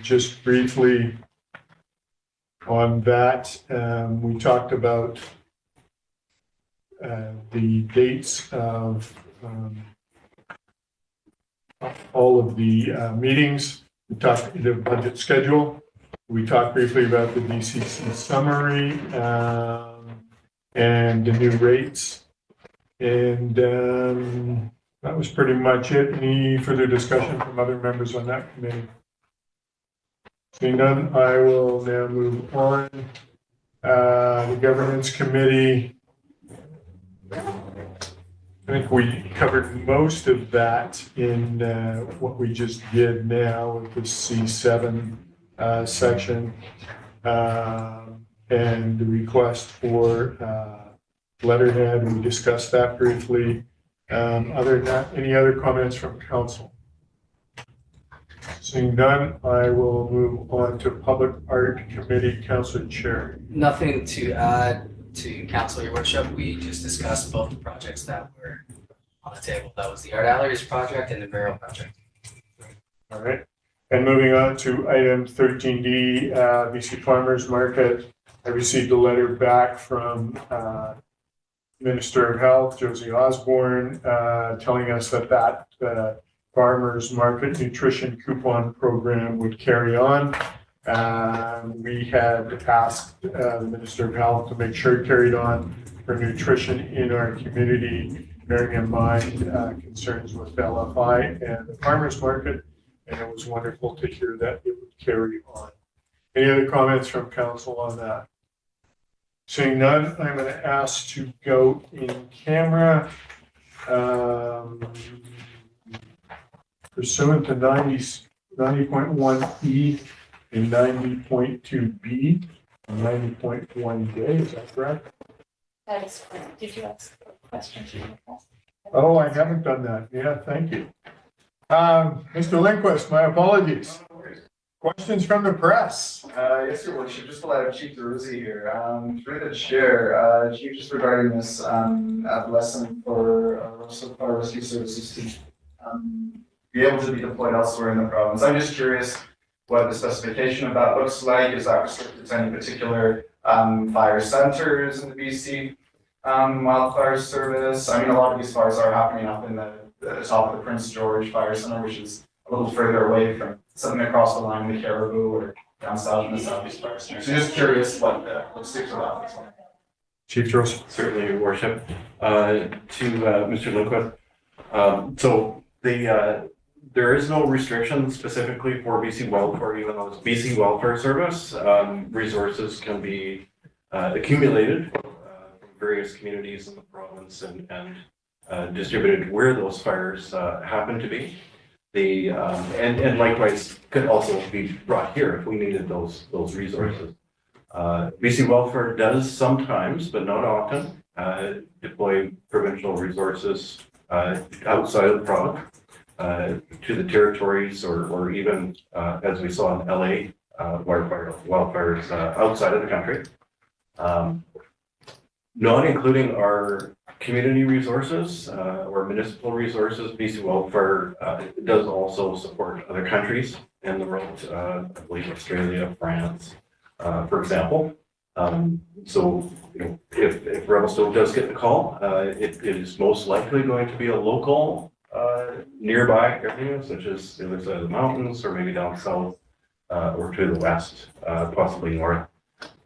Just briefly on that, we talked about the dates of all of the meetings. We talked the budget schedule. We talked briefly about the DCC summary and the new rates. And that was pretty much it. Any further discussion from other members on that committee? Seeing none, I will now move on. The Governance Committee. I think we covered most of that in what we just did now with the C7 section and the request for letterhead. We discussed that briefly. Other than that, any other comments from council? Seeing none, I will move on to Public Art Committee. Councilor Chair. Nothing to add to council, your worship. We just discussed both the projects that were on the table. That was the Art Galleries project and the Burial project. All right. And moving on to item 13D, BC Farmers Market. I received a letter back from Minister of Health, Josie Osborne, telling us that Farmers Market Nutrition Coupon Program would carry on. We had asked the Minister of Health to make sure it carried on for nutrition in our community, bearing in mind concerns with LFI and the Farmers Market. And it was wonderful to hear that it would carry on. Any other comments from council on that? Seeing none, I'm going to ask to go in camera Pursuant to 90.1E and 90.2B and 90.1J, is that correct? That is correct. Did you ask a question? Oh, I haven't done that. Yeah, thank you. Mr. Lindquist, my apologies. Questions from the press? Yes, Your Worship, just to let Chief DeRusi here. Through the chair, Chief, just regarding this adolescent for fire rescue services to be able to be deployed elsewhere in the province. I'm just curious what the specification of that looks like. Is that restricted to any particular fire centers in the BC wildfire service? I mean, a lot of these fires are happening up in the top of the Prince George Fire Center, which is a little further away from something across the line in the Caribou or down south in the Southeast Fire Center. So just curious what the sticks of that looks like. Chief Joseph. Certainly, Your Worship. To Mr. Lindquist. So there is no restriction specifically for BC Wildfire, even though it's BC Wildfire Service. Resources can be accumulated from various communities in the province and distributed where those fires happen to be. And likewise could also be brought here if we needed those resources. BC Wildfire does sometimes, but not often, deploy provincial resources outside of the province to the territories or even as we saw in LA wildfires outside of the country. Not including our community resources or municipal resources, BC Wildfire does also support other countries in the world, I believe Australia, France, for example. So, if Revelstoke does get the call, it is most likely going to be a local nearby area, such as the other side of the mountains or maybe down south or to the west, possibly north.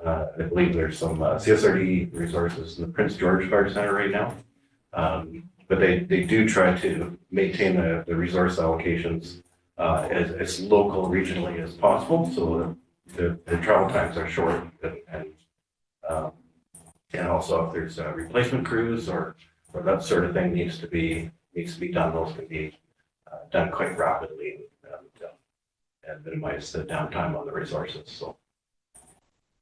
I believe there's some CSRD resources in the Prince George Fire Center right now. But they do try to maintain the resource allocations as local regionally as possible, so the travel times are short and also if there's replacement crews or that sort of thing needs to be done, those can be done quite rapidly and minimize the downtime on the resources. So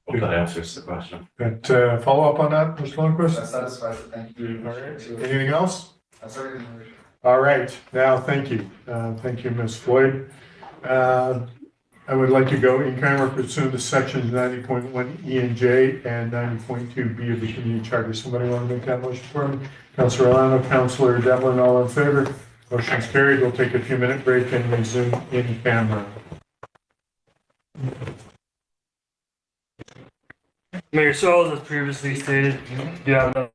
hope that answers the question. But follow up on that, Mr. Lundquist? That satisfies it. Thank you. All right. Anything else? That's everything, Your Worship. All right. Now, thank you. Thank you, Ms. Floyd. I would like to go in camera pursuant to sections 90.1E and J and 90.2B of the community charter. Somebody want to make that motion for me? Councilor Orlando, Councilor Devlin, all in favor? Motion's carried. We'll take a few-minute break and resume in camera. Mayor Sauls, as previously stated, do you have